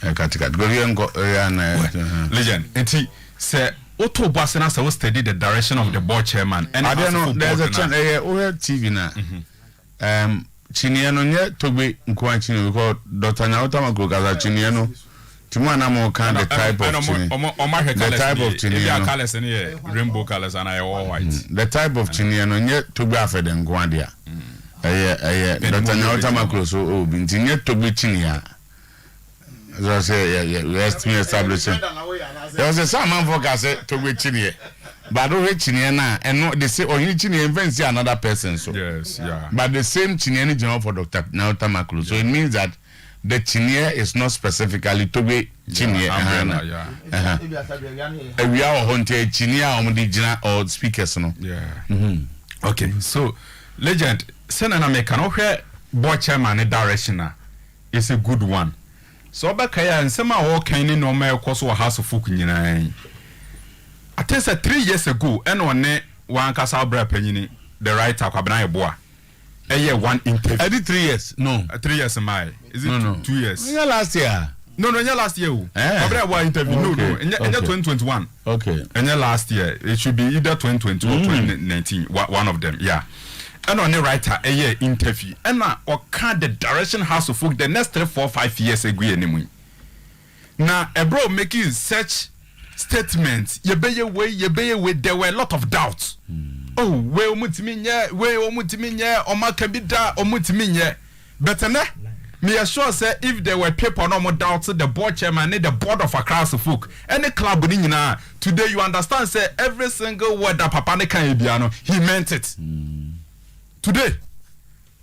Katikati. Go here go legend. Enti say Otuo Acheampong say we study the direction of the board chairman. And I don't know there's a channel TV na. Chiniano nye Togbi nkwa chini because Dr. Nyauta Makrobe Kasa Chiniano Timana mo kind the type of colors rainbow colors and I all white. The type of Chiniano nye Togbi Afede nkwa dia. Dr. Nyauta Makrobe so binti nye Togbi Chinia. So I say we establishing. There was a some man for Kasa Togbi Chinia. But over Chinia na and no they say oh you Chinia even see another person so. Yes, yeah. But the same Chinia general for Dr. Nyauta Makrobe. So it means that the Chinia is not specifically Togbi Chinia. We are haunted Chinia or speakers no. Yeah. Okay, so legend send an American okay board chairman direction is a good one. So Bakaya and some all kind in normal course or house of folk in I think 3 years ago, and one Kasa Bra Penny, the writer Kabana Boa. A year one interview. I did 3 years. No. 3 years am I? Is it no. 2 years? Yeah, last year. No, last year. Kabana Boa interview. No. In 2021. Okay. And last year. It should be either 2020 or 2019. One of them. Yeah. And on the writer a year interview. And now or can the direction house of folk the next 3, 4, 5 years agree anymore. Now a bro making such statements, you be away, there were a lot of doubts. Oh, where omutiminya, or makabida, or mutiminya. Better ne? Me assure say if there were people no more doubts, the board chairman, the board of Accra folk, any club in today you understand say every single word that Papa ne can biano, he meant it. Today,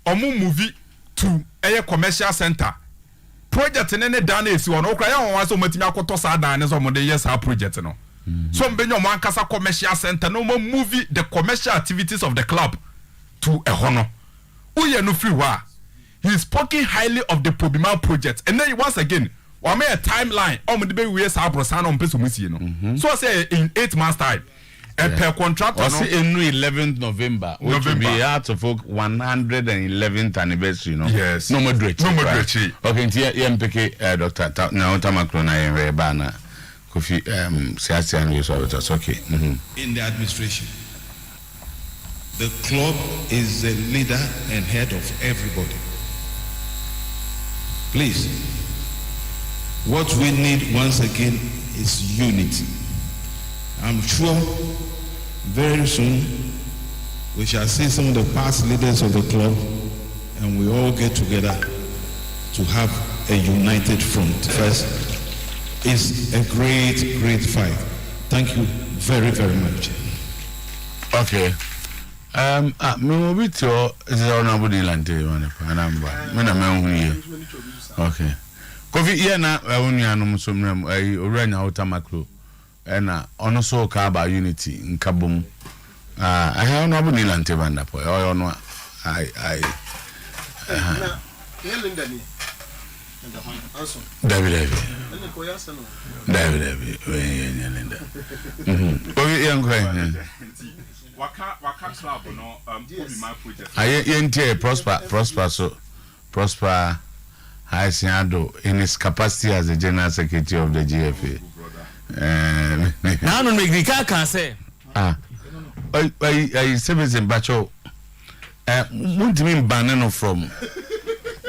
omu movie to a commercial center. Project in any done is one okra ya won so matimi akoto sa dan so mo de yes ha project no. So mbenyo mo ankasa commercial center no mo movie the commercial activities of the club to a hono. Uye no free wa. He is speaking highly of the Pobima project. And then once again, we make a timeline. Oh, we be we sa brosan on person we see no. So I say in 8 months time. And per contract no in 11th November, which will be out of 111th anniversary, no? Yes. No moderate. Okay, here MPK Dr. Nyauta Makrobe na Rebana Kofi Siasian is okay. In the administration, the club is the leader and head of everybody. Please, what we need once again is unity. I'm sure very soon we shall see some of the past leaders of the club and we all get together to have a united front. First, it's a great fight. Thank you very, very much. Okay. Me will be to honorable Nilante, okay. Kofi Yena, I only know some Urania Otamakro, and also Kaba Unity in Kabum. I have honorable Nilante Vandapo, or no, David. Waka club no my project. I prosper Haisiado in his capacity as the general secretary of the GFA. Now no make the car can say. I service in Bacho. What do you mean banana from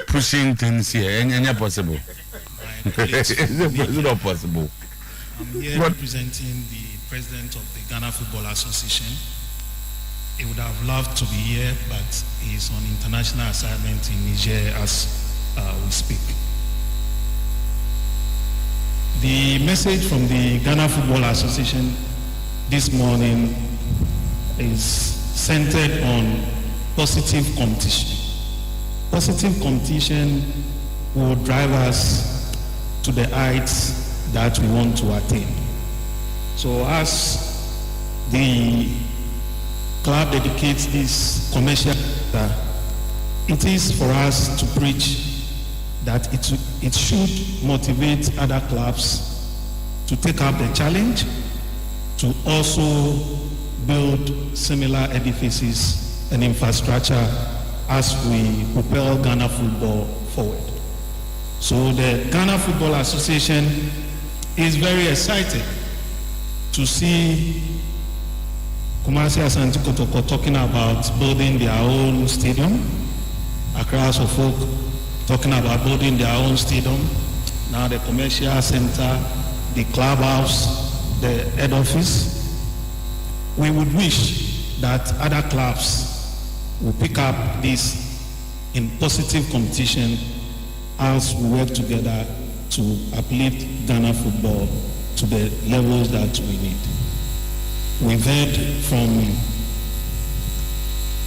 pushing things here? Any possible? It's not possible. I'm here representing the president of the Ghana Football Association. He would have loved to be here, but he's on international assignment in Niger as we speak. The message from the Ghana Football Association this morning is centered on positive competition. Positive competition will drive us to the heights that we want to attain. So as the club dedicates this commercial, it is for us to preach that it should motivate other clubs to take up the challenge, to also build similar edifices and infrastructure as we propel Ghana football forward. So the Ghana Football Association is very excited to see Kumasi Asante Kotoko talking about building their own stadium. Accra House of Folk talking about building their own stadium. Now the commercial center, the clubhouse, the head office. We would wish that other clubs will pick up this in positive competition as we work together to uplift Ghana football to the levels that we need. We've heard from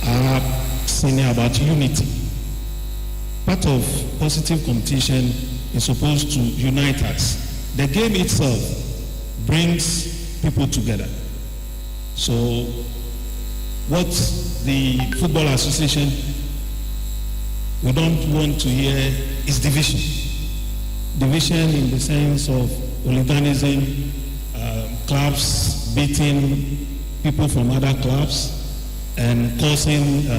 our senior about unity. Part of positive competition is supposed to unite us. The game itself brings people together. So what the Football Association we don't want to hear is division. Division in the sense of hooliganism, clubs beating people from other clubs and causing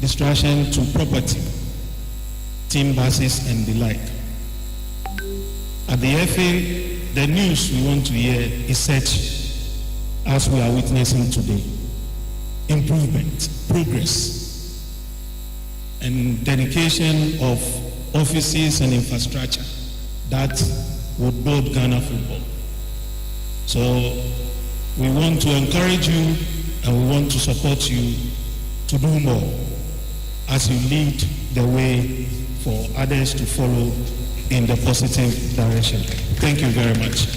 distraction to property, team bases and the like. At the FA, the news we want to hear is such as we are witnessing today. Improvement, progress, and dedication of offices and infrastructure that would build Ghana football. So we want to encourage you and we want to support you to do more as you lead the way for others to follow in the positive direction. Thank you very much.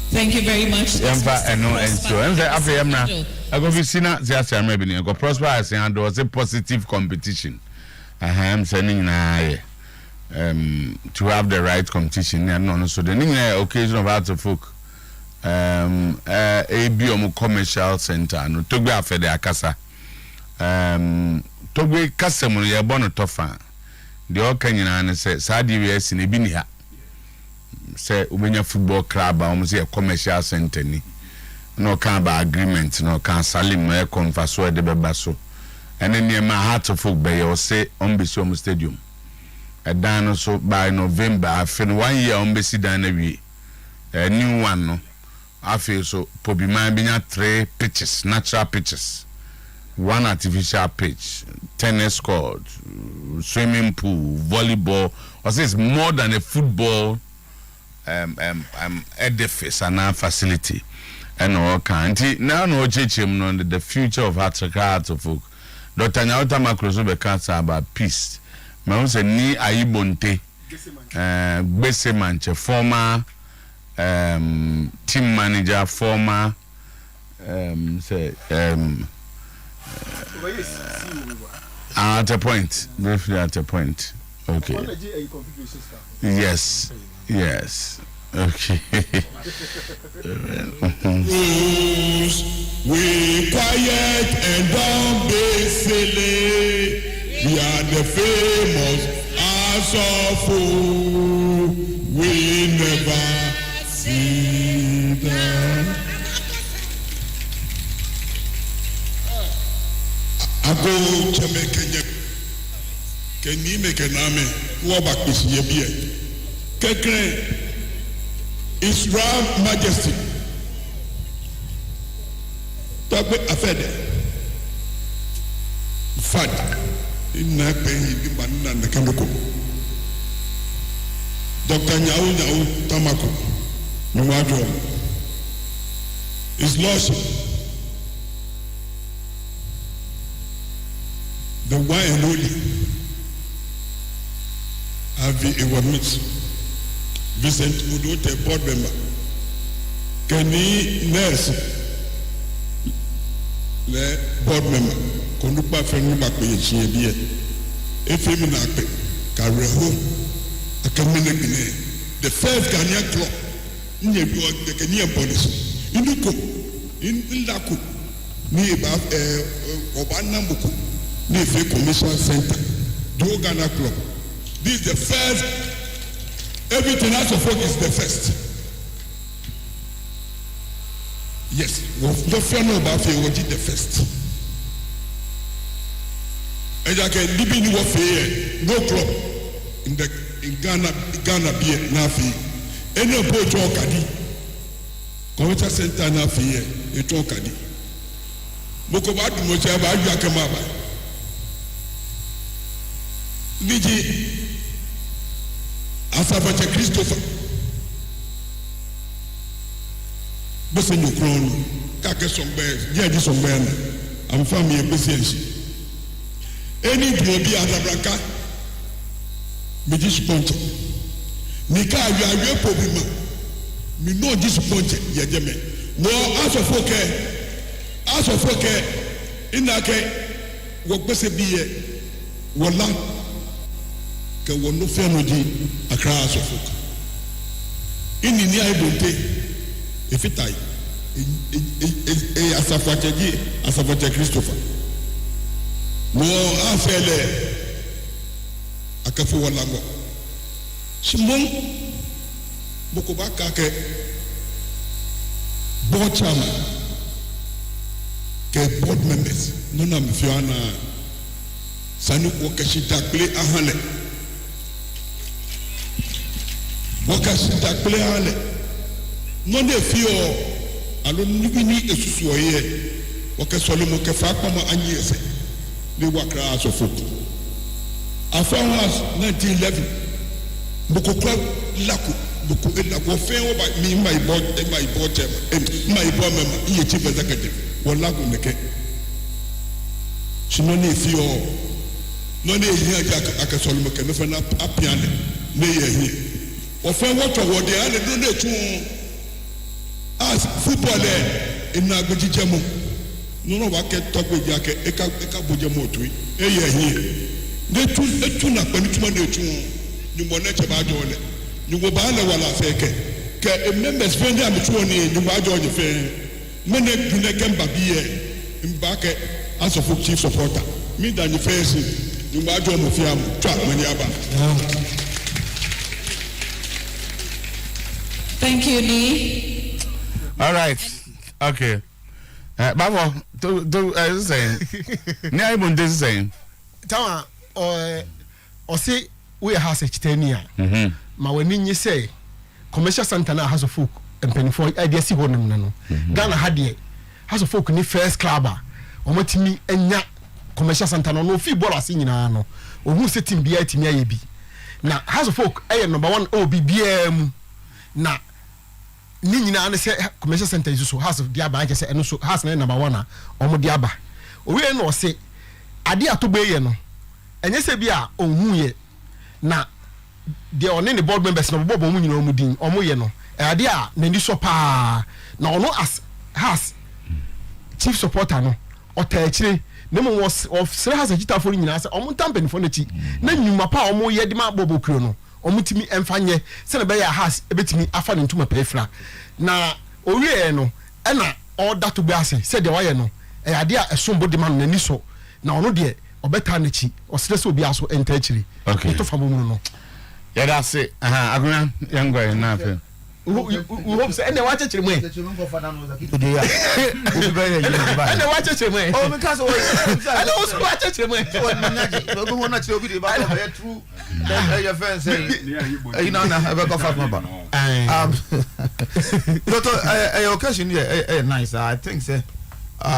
Thank you very much. I go Vicina, just I'm maybe go prosper as and was a positive competition. I am sending to have the right competition and no so the occasion of Art of Folk ABM commercial center no to be after the Akasa to be customer ya bono tofa the all Kenyan say Sadi WS in Ebinia say Ubenya football club almost a commercial center ni no can by agreement no can salim e confaso de bebaso ene ne ma Heart of Folk be say Ombesiom stadium e dan so by November afin 1 year Ombesi dan na wi a new one no afi so Pobiman binya 3 pitches, natural pitches, 1 artificial pitch, tennis court, swimming pool, volleyball. Or say it's more than a football edifice and a facility. And all kind. Now no chechim no the future of Heart of Folk Dr. Nyauta Makroso be cancer about peace. Me won say ni Ayibonte Gbese Manche former team manager former at a point, briefly at a point. Okay. Yes. Okay. We quiet and don't be silly. We are the famous Asafo. We never see them. Ago Jamaica. Can you make an army? What about this year? Kekre. Israel Majesty. Tọ́gbẹ́ afẹ́dẹ̀. Fad. Iná pẹ̀yìn bí màá nà kẹ́míkò. Dr. Nyau Tamako. Nyawadu. His Lordship. The one and only. Avi Ewamit. Vincent Udote board member. Kenny Nurse. Le board member. Kondupa Fenny Bakwe Chiebie. Efemi Nakpe. Kareho. Akamene Guinea. The first Ghanaian club. Nyebi the Kenyan police. Inuko. Inlaku. Ni eba Obanambuku. Ni Efe Commission Center. Do Ghana club. This is the first. Everything else of work is the first. Yes, no fear no about fear. What did the first? And I can live in warfare. No club in Ghana beer nafi. Any approach or kadi. Community center nafi a talk kadi. Mokobatu mochaba yakamaba. Niji. Asabacha Christopher Bose Nyokron Kake Songbe Jeji Songbe I'm family efficiency Any Drobi Azabraka Miji Sponge Nika Yawe Pobima Mi no disappointed Yajeme No Asofoke Inake Wokbese Biye Wala que on nous fait nous dire à craindre ce fou. Il n'y a bonté et fait taille et à sa voiture Christopher. Nous a fait les à Kafou Walango. Simon Bokobaka que bon chama que board members nous n'avons fait un ça nous okashita clé à Halle. Okashita clé à Halle. Non des filles, alors nous venons et sous soyez. Okasole mo kefa comme Agnès. Les wakra à ce fou. Afin 1911, beaucoup de laku, beaucoup de laku. Fait au bas, my board, my board même, il est chief executive. Voilà qu'on est que. Sinon les filles. Non ne yia ja akasol mo ke me fa na apiane ne yia o fa wato wode ale do ne tu as footballer ina gbeji jemo no no wa ke togbe ja ke e ka boje mo tu e yia ne tu na pa ni tuma ne tu ni mo na che ba jo le ni go ba le wala fe ke members friend am tu oni ni ba jo je fe me ne bi ne ke mba bi e mba ke as of chief supporter me da ni fe si Thank you, Lee. All right. Okay. Babo, to saying. Near even this saying. Tama, or say we are has a chitania. Ma when you say commercial Santana has a folk and penny for idea see one no. Ghana had ye has a folk in the first clubber. Or what me and ya commercial Santana no fee ball as in no. Or who set him be at me be. Now has a folk number 1 OBBM na ni na say commercial center is so has diaba I just say and so has number 1 or mo diaba. We no say ade atobe ye no enye se bi a onhu ye na de one ne board members no bobo mu nyina omu din omu ye no ade a nani so pa na ono as has chief supporter no otachire ne mo of sere has agita for nyina se omu tampani for na chi na nyuma pa omu ye de ma bobo kuro no omu timi emfanye se na be ya has ebetimi afa ne ntuma pefra na owie no na order to be ase se de waye no ade a esombo de ma no nani so na ono de obeta na chi osere se obi aso enta achiri to fa mo no yeah that's it aguna yango na fe we hope say ene wache chire mu ene wache chire mu oh because ene also wache chire mu go na chire obi de ba true your friend say you know na ebe go fat number your occasion here nice I think say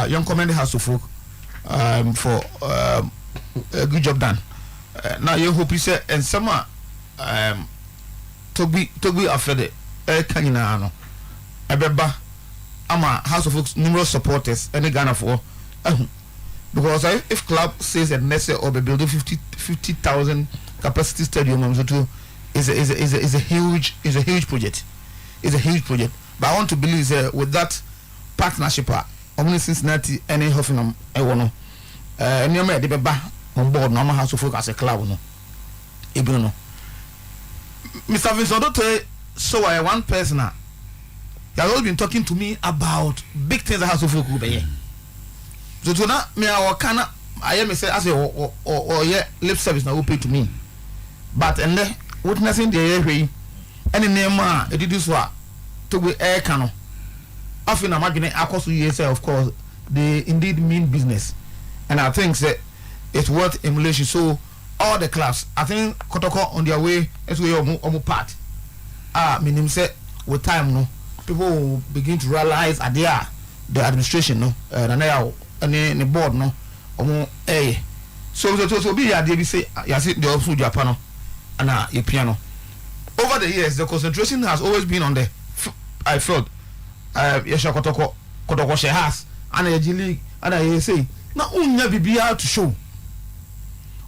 young commander has to folk for a good job done now you hope you say and some to be afraid kanyina no ebeba ama house of folks numerous supporters any Ghana for because if club says that next year or be building 50,000 capacity stadium so too is a huge project. It's a huge project, but I want to believe with that partnership only Cincinnati any Hoffenheim I want to any me dey beba on board no house of folks as a club no even no Mr. Vincent Odote so one person he has always been talking to me about big things that has to focus be so to na me our kana I me say as or yeah lip service na will pay to me but and then witnessing the area any name e did this one to be air cano often imagine akoso yes of course they indeed mean business and I think that it's worth emulation so all the clubs I think Kotoko on their way as we omu part meaning say with time no people will begin to realize the administration no and the board no so be here they say you see the also Japan and a piano over the years the concentration has always been on the I felt Yesha Kotoko she has and a G League and I say now unya bibia to show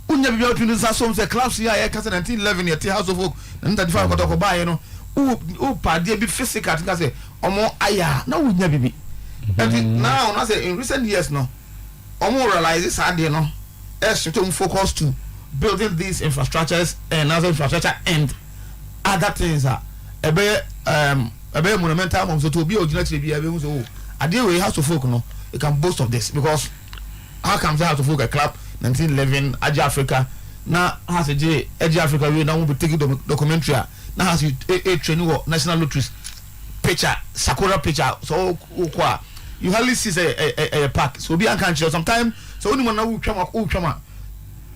unya bibia to this some say clubs here 1911 year house of folk and 35 Kotoko buy you know who party be physical think say omo aya na unya bibi now I say in recent years no omo realize this idea no to focus to building these infrastructures and other infrastructure and other things ebe monumental mom so to be original to be ebe so idea we have to folk no you can boast of this because how comes that to folk a club 1911 Aja Africa now has a J Aja Africa we now will be taking documentary now has a training national lotteries picture Sakura picture so you hardly see a park so be unconscious sometimes so only one now will come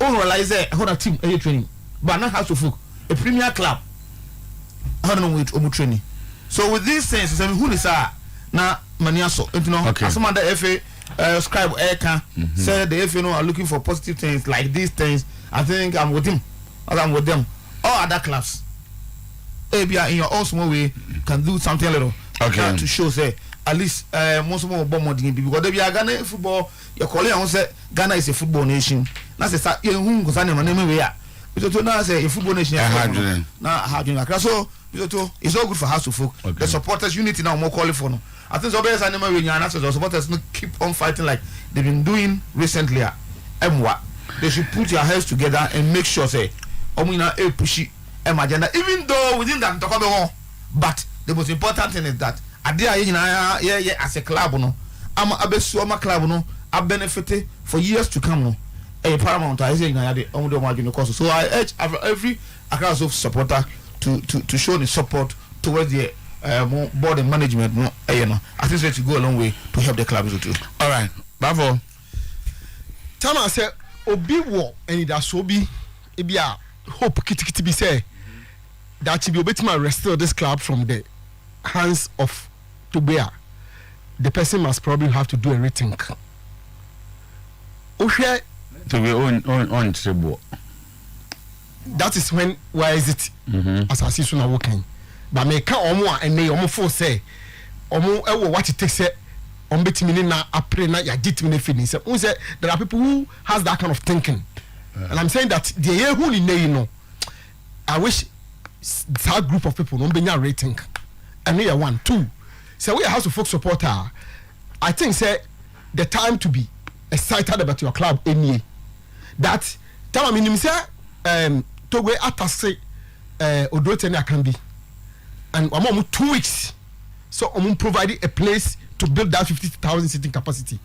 realize a team a training but now has to folk a premier club I don't know which training so with these things who is na maniaso you know some other FA scribe Eka said the FA are looking for positive things like these things I think I'm with him I'm with them all other clubs maybe in your own small way can do something a little to show say at least most of them more because they be Ghana football your colleague say Ghana is a football nation na say you who go say name we so now say a football nation now so it's all good for house of folk the supporters unity now more calling for no I think so best animal we and the supporters keep on fighting like they've been doing recently they should put your heads together and make sure say omina pushy agenda even though within that but the most important thing is that as a club no I'm a club no I benefited for years to come no a paramount I say so I urge every across of supporter to show the support towards the board and management no I think that to go a long way to help the club too. All right bravo Tama say obi wo and that so be e be a hope kitikiti be say that be obetima restore this club from the hands of Tobea the person must probably have to do a rethink to be on table. That is when why is it as I see soon working but me can omo and me omo for say omo what it takes on betimi na apre na ya gitimi feeling say who say there are people who has that kind of thinking and I'm saying that the year who ni no I wish that group of people no be rating and here 1 2 so we have to folk supporter I think say the time to be excited about your club any that time I mean say Togo atase Odoteni Akambi and I'm 2 weeks so I'm providing a place to build that 50,000 seating capacity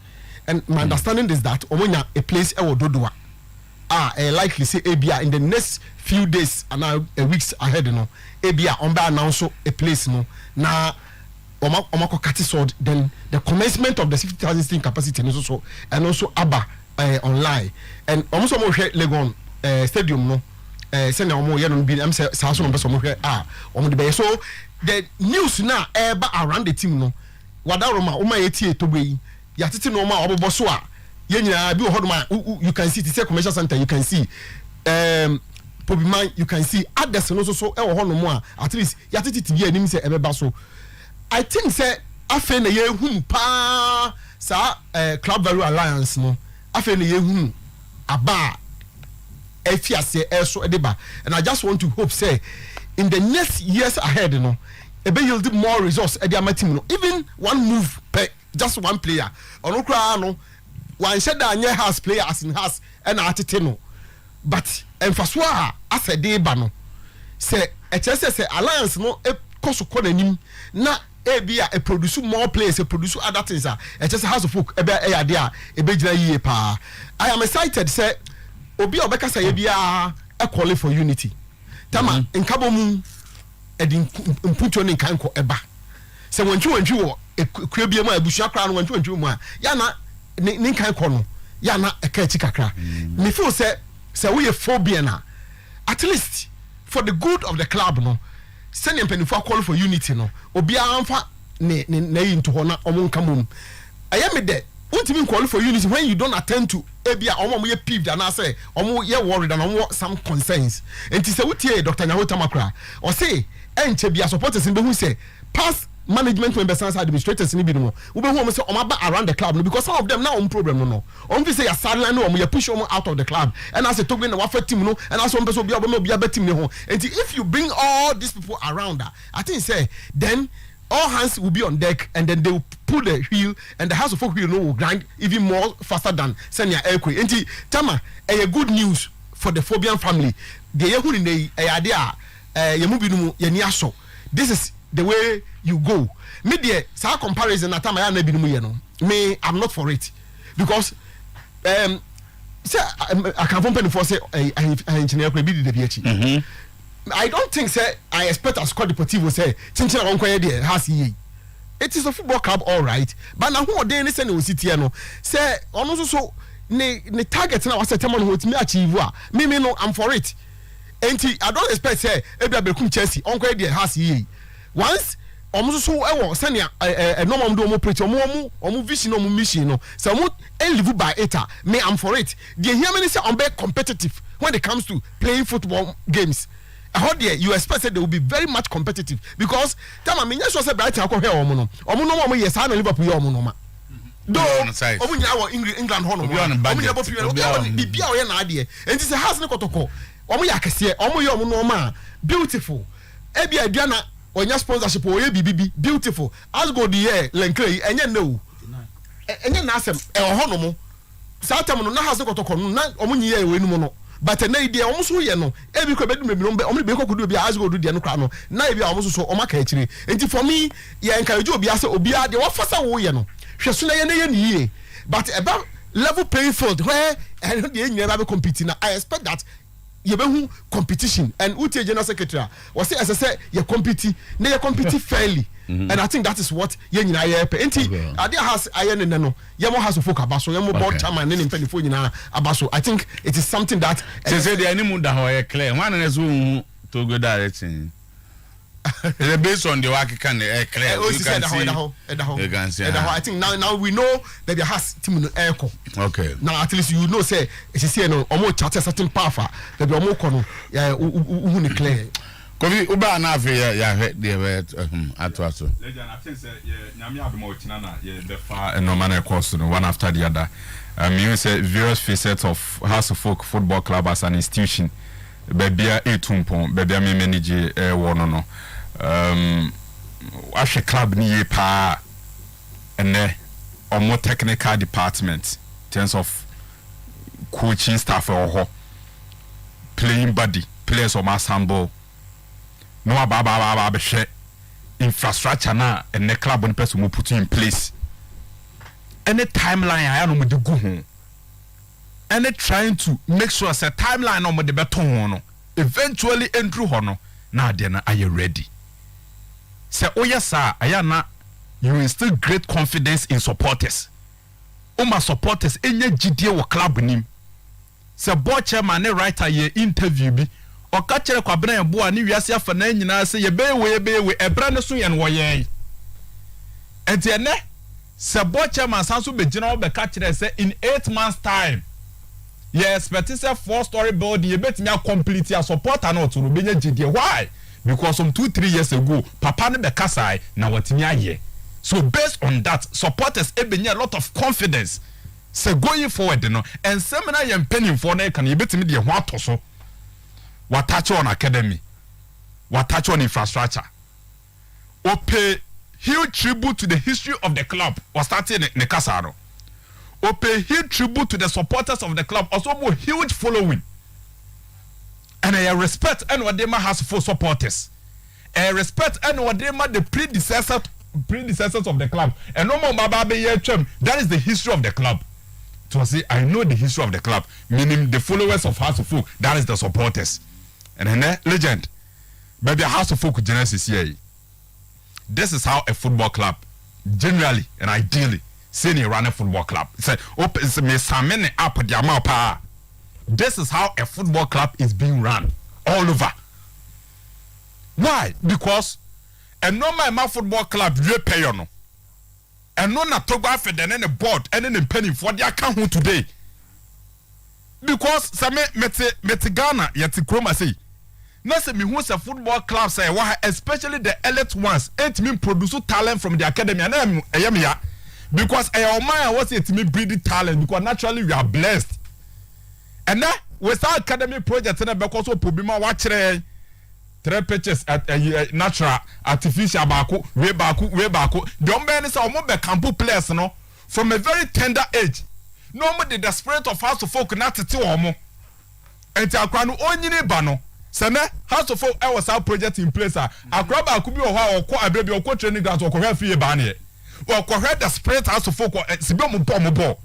and my understanding is that omonya a place e Ododoa likely say ABA in the next few days and weeks ahead no ABA on by announce a place no na omako katisod then the commencement of the 50,000 seating capacity and also ABA online and almost Legon stadium no send omo ye no bi am say sa so no beso mo hwe omo de be so the news na around the team no wadaroma o ma yetie to gbe yi ya tete no ma obobo so a ye nyina bi hodoma you can see the commercial center you can see Pobiman you can see others no so e wo hono mo a at least ya tete tv anim say ebeba so I think say afa na ye hu pa sa club value alliance no afa na ye hu aba efiase eso edeba and I just want to hope say in the next years ahead no e be yield more results e dia team no even one move per just one player ono kra no one shed anye has player as in has and atete no but emfaso a asede ba no say say alliance no e koso konanim na e bia e produce more players e produce other things a house of folk e be e ade a e be gina yie pa I am excited say obi obeka say bia e call for unity tama nkabo mu edi mputo ne kan ko eba se wantwi wo kura bia mu abusua kra no wantwi mu a ya na ne kan ko no ya na e ka chi kakra me feel say we phobia na at least for the good of the club no send them for call for unity no obi amfa ne into ho na omo nkamom ayame de untimi call for unity when you don't attend to ebia omo ye peeved and I say omo ye worried and omo some concerns enti se wutie Dr. Nyahota Makra o say enche bia supporters be hu say past management members and administrators ni bi no we be hu omo say omo ba around the club no because some of them now problem no omo fi say ya sideline no omo ye push omo out of the club and I say to na wafa team no and as one person obi obi team ne ho enti if you bring all these people around I think say then all hands will be on deck and then they will pull the wheel and the house of folk will grind even more faster than senior airquay. Enti tama a good news for the Phobian family. The yehu in the idea yemubinumu yeniaso. This is the way you go. Media sa comparison na tama ya nebinumu yeno. Me I'm not for it because say I can phone for say engineer could be the BH. I don't think say I expect a squad deportivo say chinchina wonko there has ye. It is a football club all right but na who dey ni say no city no say ono so ne target na was tell man what me achieve me no I'm for it. Enti I don't expect say ebia bekum Chelsea wonko there has ye. Once so e say na no mom do mo preach omo vision omo mission no say omo live by it me I'm for it. They hear me say on be competitive when it comes to playing football games. You expect that they will be very much competitive because tama me nyesho say Brighton akọ hwe omo no yes na Liverpool ye omo no ma do omo nya wo England ho no omo nya bo pie omo bibia o ye na ade enti say has ne kotoko omo ya kese omo ye omo no ma beautiful e bia aduana onya sponsorship o ye bibibi beautiful as go the year lenkre enye no enye na asem e ho no mo sa tam no na has ne kotoko no na omo nyi ye we nu mo no but na idea omo so ye no e bi ko be dum no omo be ko kudu bi as go do dia no kra no na e bi omo so omo ka akire enti for me ye encourage obi ase obi ade wo fasa wo ye no hwe so na ye ni ye but about level playing field where and the nyina be compete na I expect that ye be hu competition and utie general secretary was say ye compete na ye compete fairly and I think that is what ye nyina ye pe enti ade has aye ne no ye mo has folk abaso ye mo board chairman ne mpelifo nyina abaso I think it is something that say the animal da ho ye clear one na so to go direction the based on the work can clear you can see I think now we know that there has team no echo okay now at least you know say it is say no omo chat certain power that omo ko no hu ne clear Kobi uba na afi ya de atwaso. Legend, I think say nyame adom otina na ye the far no man course no one after the other. You say various facets of House of Folk Football Club as an institution. Bebia Acheampong, bebia me manage no. Ashe club ni ye pa ene or more technical department in terms of coaching staff or playing body, players or mass handball. No ababa be infrastructure na and the club one person will put in place. Any timeline I am with the go home. And trying to make sure say timeline on the beton no eventually entry hono na then are you ready? Say oh yes sir, ayana you instill great confidence in supporters. My supporters enye gidie wo club nim. Say board chairman ne writer ye interview bi o ka kire kwabena ye bo ani wiase afa na nyina say ye be we ebra ne so ye no wo ye. Enti ene say board chairman sanso be gina wo be ka kire say in 8 months time yes but it's a 4-story building you bet me complete your supporter not to be gidie. Why? Because some 2-3 years ago papa ne be kasai na watimi aye. So based on that, supporters a lot of confidence. So going forward, you know, and seminar you penning for na can you bet me the what also. What touch on academy, what touch on infrastructure. Or pay huge tribute to the history of the club or starting in Casaro. Or pay huge tribute to the supporters of the club, also more huge following. And I respect and what they has for supporters. I respect and what they the predecessors of the club. And no more that is the history of the club. To say I know the history of the club, meaning the followers of House of Folk, that is the supporters. And then legend, baby House of Folk genesis here. This is how a football club generally and ideally senior run a football club. Say open me samene up the amount power. This is how a football club is being run all over. Why? Because a normal football club you pay no. And no na toga for the any board and any penny for the account today. Because some mete Ghana yet Chroma say. No say me who's a football club say why especially the elite ones ain't mean produce talent from the academy and I because I man was it me breed talent because naturally we are blessed. And now with our academy project and because of Pobima watch 3 pitches at natural artificial baku way back. The man is our mobile campu players no from a very tender age. No more the spirit of House of Folk not to omo. And Takwanu onyine bano. Seme House of Folk was our project in place. Akraba could be or ko abebi or ko training grounds or ko free bani. Or ko the spirit House of Folk sibomu bombo.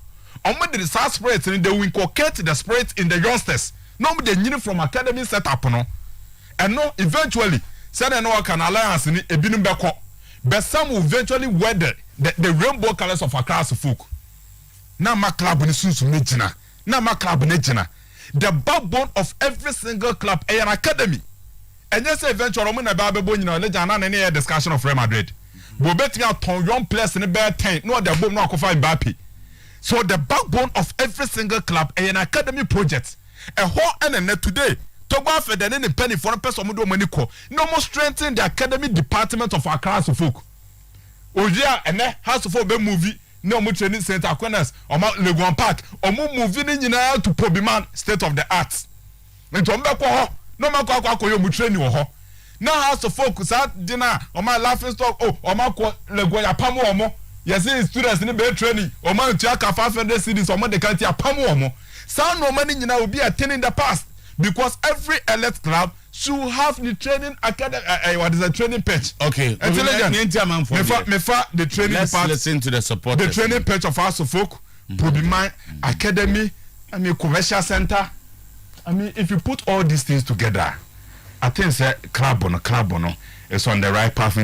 Omo the spirit in the inculcate the spirit in the youngsters. No more the nyine from academy set up no. And no, eventually, said no can alliance in a binum beko. But some will eventually wear the rainbow colors of Accra Folk. Now my club in the now my club in the backbone of every single club an academy. And yes, eventually, I'm going to be legend and any discussion of Real Madrid. But betting out on young players in the bad tent, no, the boom no find Mbappe. So the backbone of every single club an academy project. A whole and today. Togo for the any penny for a person do money ko. No more strengthen the academy department of our class of folk. Oja and House of Folk movie no more training center Aquinas or Leguan Park or moving in to Pobiman state of the arts. And to no matter you training or now House of Folk sat dinner or my laughing stock or my Leguan Pamu. Yes, students in the bed training or my Chaka 500 cities or my decantia Pamu. Sound no money will be attending the past. Because every elite club should have the training academy. What is a training pitch? Okay. The training Let's part. Listen to the support. The training pitch of House of Folk, Pobima Academy, commercial center. If you put all these things together, I think club is on the right path.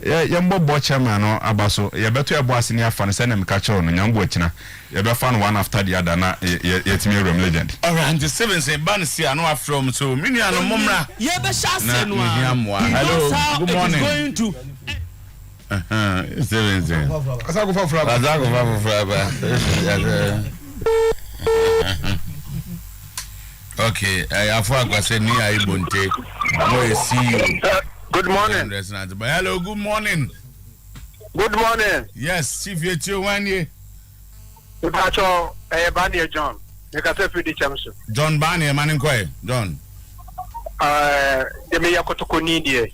Yambo Bochaman or Abaso, you better boss in your fan, send him catch on and Yambochina. You better find one after the other, yet me room legend. All right, the 7 say Bansi, I know from so many and Mumra. Hello, good morning. Going to 7 say. Okay, I say ni Aibonte. No, see you. Good morning. Hello, good morning. Good morning. Yes, Chief Yetio Wanye. Pacho, Bani John. You can say Fidi Chamsu. John Bani, Maninkoy. John. The Maya Kotokonidi.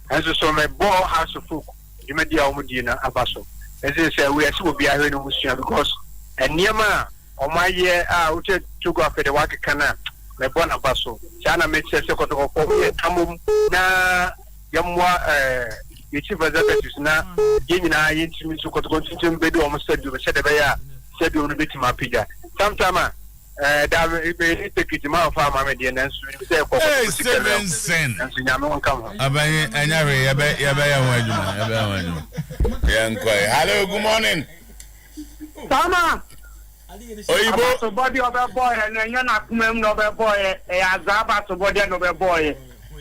And so my ball has a fook. You may be Almudina Abaso. As they say, we are so be a because and Niama on my year out to go after the Waka Cana. My bon Abaso. China makes a second of Tamum na Yamwa. The chief executive is now giving our intimacy to continue to be almost said to the Baya, said you will be to my pija. Sometime, that take it to my farm, and then say, 7 cents. And Yaman come. Hello, good morning. Sama. Oyibo. So body of a boy, and then you're not coming of a boy, a Zaba to body of a boy.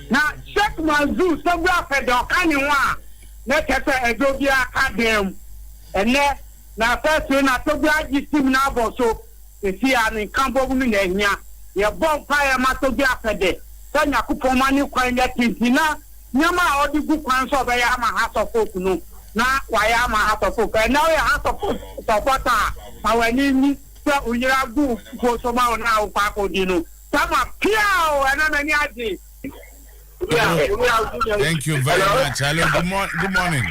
Now, check my zoo, so we are fed up. Can you want? Let's get a Jobia Academy. And then, now, first, when I told you, I just see now, so you see, I'm in Campo Women. Your bonfire must be after day. Then you could put money coin that Tintina. Yama, all the good ones of a Yama house of folk. No, now, why am I house of folk? And now, you have to put support our name. So, we are good for some now, Paco Dino. Some are Piao and I'm an Thank you very much. Hello, good morning.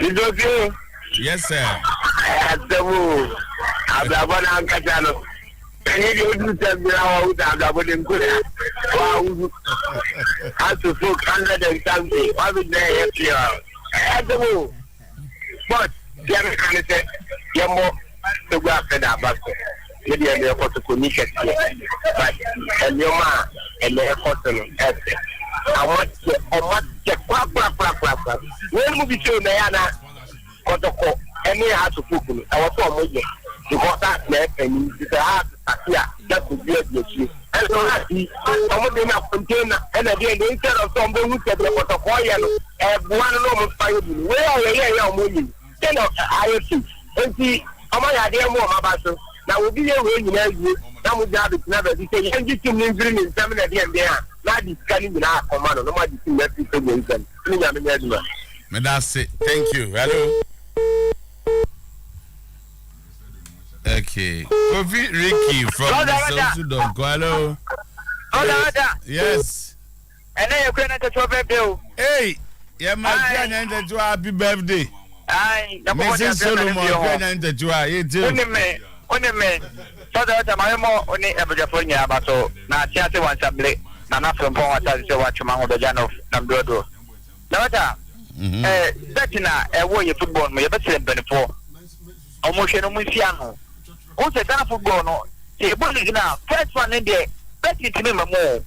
It's okay. Yes, sir. I want to when we be shown Diana Kotoko, any house of food, I was so much because that left and it's a hard just to be able to. And so I see some of them have contained and again, instead of some who said the Kotoko and one normal fire, where are you? Then I see and see how much idea more about so now will be a way you now we have it never say and you can bring in some of them there. Not discussing with our command, no matter what you say. That's it. Thank you. Hello. Okay. Kofi Ricky from the Sudan. Hello. Yes. And then you can't get your birthday. Hey, yeah, my friend, happy birthday. Mrs. Solomon, friend, you too. Only me. So that I'm more only ever Japonia, but so now Tiati wants a blade. Nana from Pongata is watching my other Janov Namdodo. Nota, Bettina, a warrior football, may better than before. Almost no Musiano. Also, Ghana football, no, the bully now, first one in there, Betty to me more.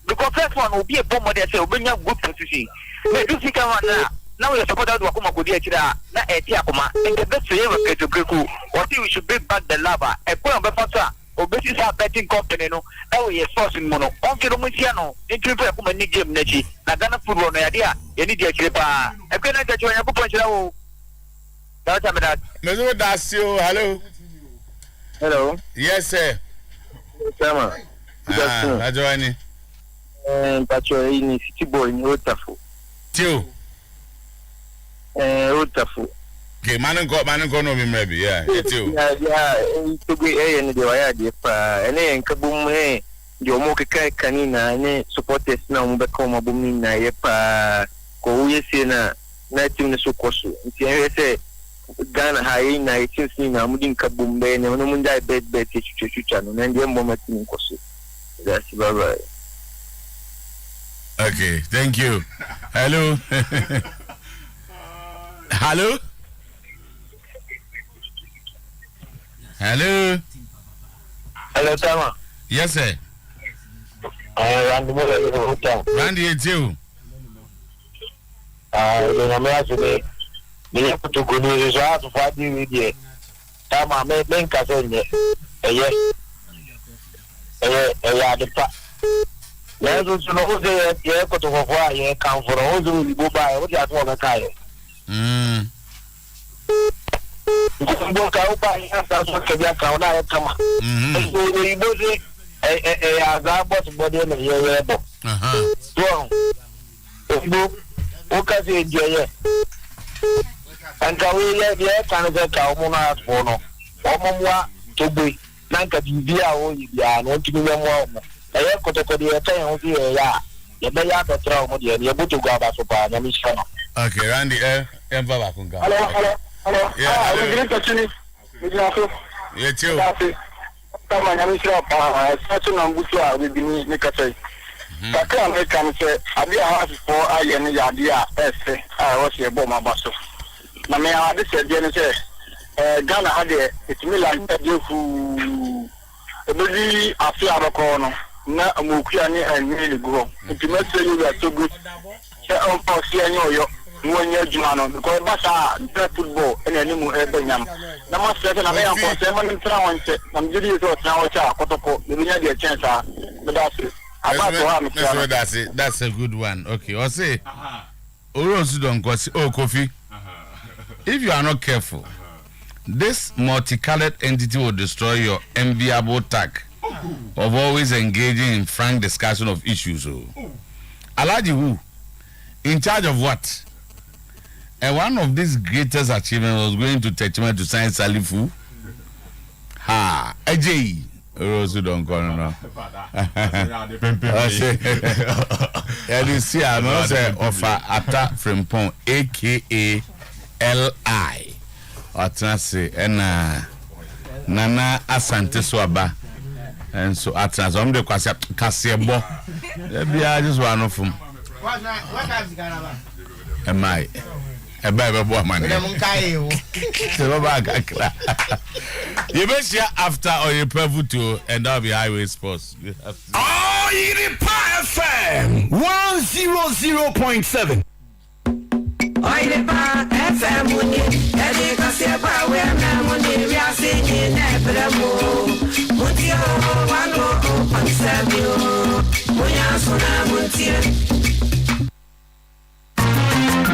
Because first one will be a bomb that will bring up good position. May do see one now we are supposed to Wakuma Kudia, not a Tiakuma, and the best way to Greku, or we should bring back the lava, a point of a Obesi sa betting company no e we source mono onke no musiano interview ko mani game na chi na Ghana football no yade a ye ni dia kire pa e kwena ga chwa yakopon chira wo da ta me that mezo dasio. Hello. Yes sir. Sama Ajwani pacho ini city boy ni Otafu tio Otafu. Okay, man go no be maybe yeah tio to be any de waya de pa ene nkabum de omo keka kanina ne supporters na mo be ko mo bum ni na ye pa ko uye se na team ne so koso nti e se Ghana ha yi na team ni na mo din kabum be ne no mo ndai bet chucha no na ndie mo matin koso. That's bye. Okay, thank you. Hello. Hello. Hello. Hello, Tama. Yes, sir. Randy, it's you. I'm today. Me have to go to the house for the video. Tama, me think I said yes. The pa. Let's go know the airport of Hawaii. Come for all the go by. What you have to carry? Boka upa ya sasa kebia kaona kama. Ni bozi As boss body in the year. Okay, enjoy. And can we let the Canada Kaumona for no? Omwa to be Nanka Dia or India, and to be more. I have got to the attention here. You may have a trauma, you're able to go back to Panamishano. Okay, Randy, Hello. Yeah, I will get to you. Yeah, too. Come on, I'm sure. Such a number will be Nicotay. I can't make him say, I'll be a house for I and the idea. I was here, Boma Basso. My man, I said, Jennifer, Ghana had it's me like you who really I feel a corner. Not a Mukiani and really go. If you must say you are so good, I'll see I know you. When you're Jumano, because Bassa, the football, and any more Ebonyam. The most certain I am for 7 rounds. I'm really now, Kotoko, the Vinaya chance, but that's it. That's it. That's a good one. Okay, I'll say, Orosudon Kosi, oh, Kofi. If you are not careful, this multicolored entity will destroy your enviable tag of always engaging in frank discussion of issues. Alaji who? In charge of what? And one of these greatest achievements was going to Techman to sign Salifu. Ha, AJ. Rose don't go no. And you see, I'm also offer Ata Frimpong, aka LI. Atnase and Nana Asante Swaba. And so Atnas, I'm the Kasiabo. Maybe I just one of them. What am I? A baby boy, man. You best hear after or you prefer to and that'll be highway sports. Oh, Iripa FM 100.7. Iripa FM money. Eri kaseba we na money. We are singing nebremo. Mutio 100.7. Moya sona muntie.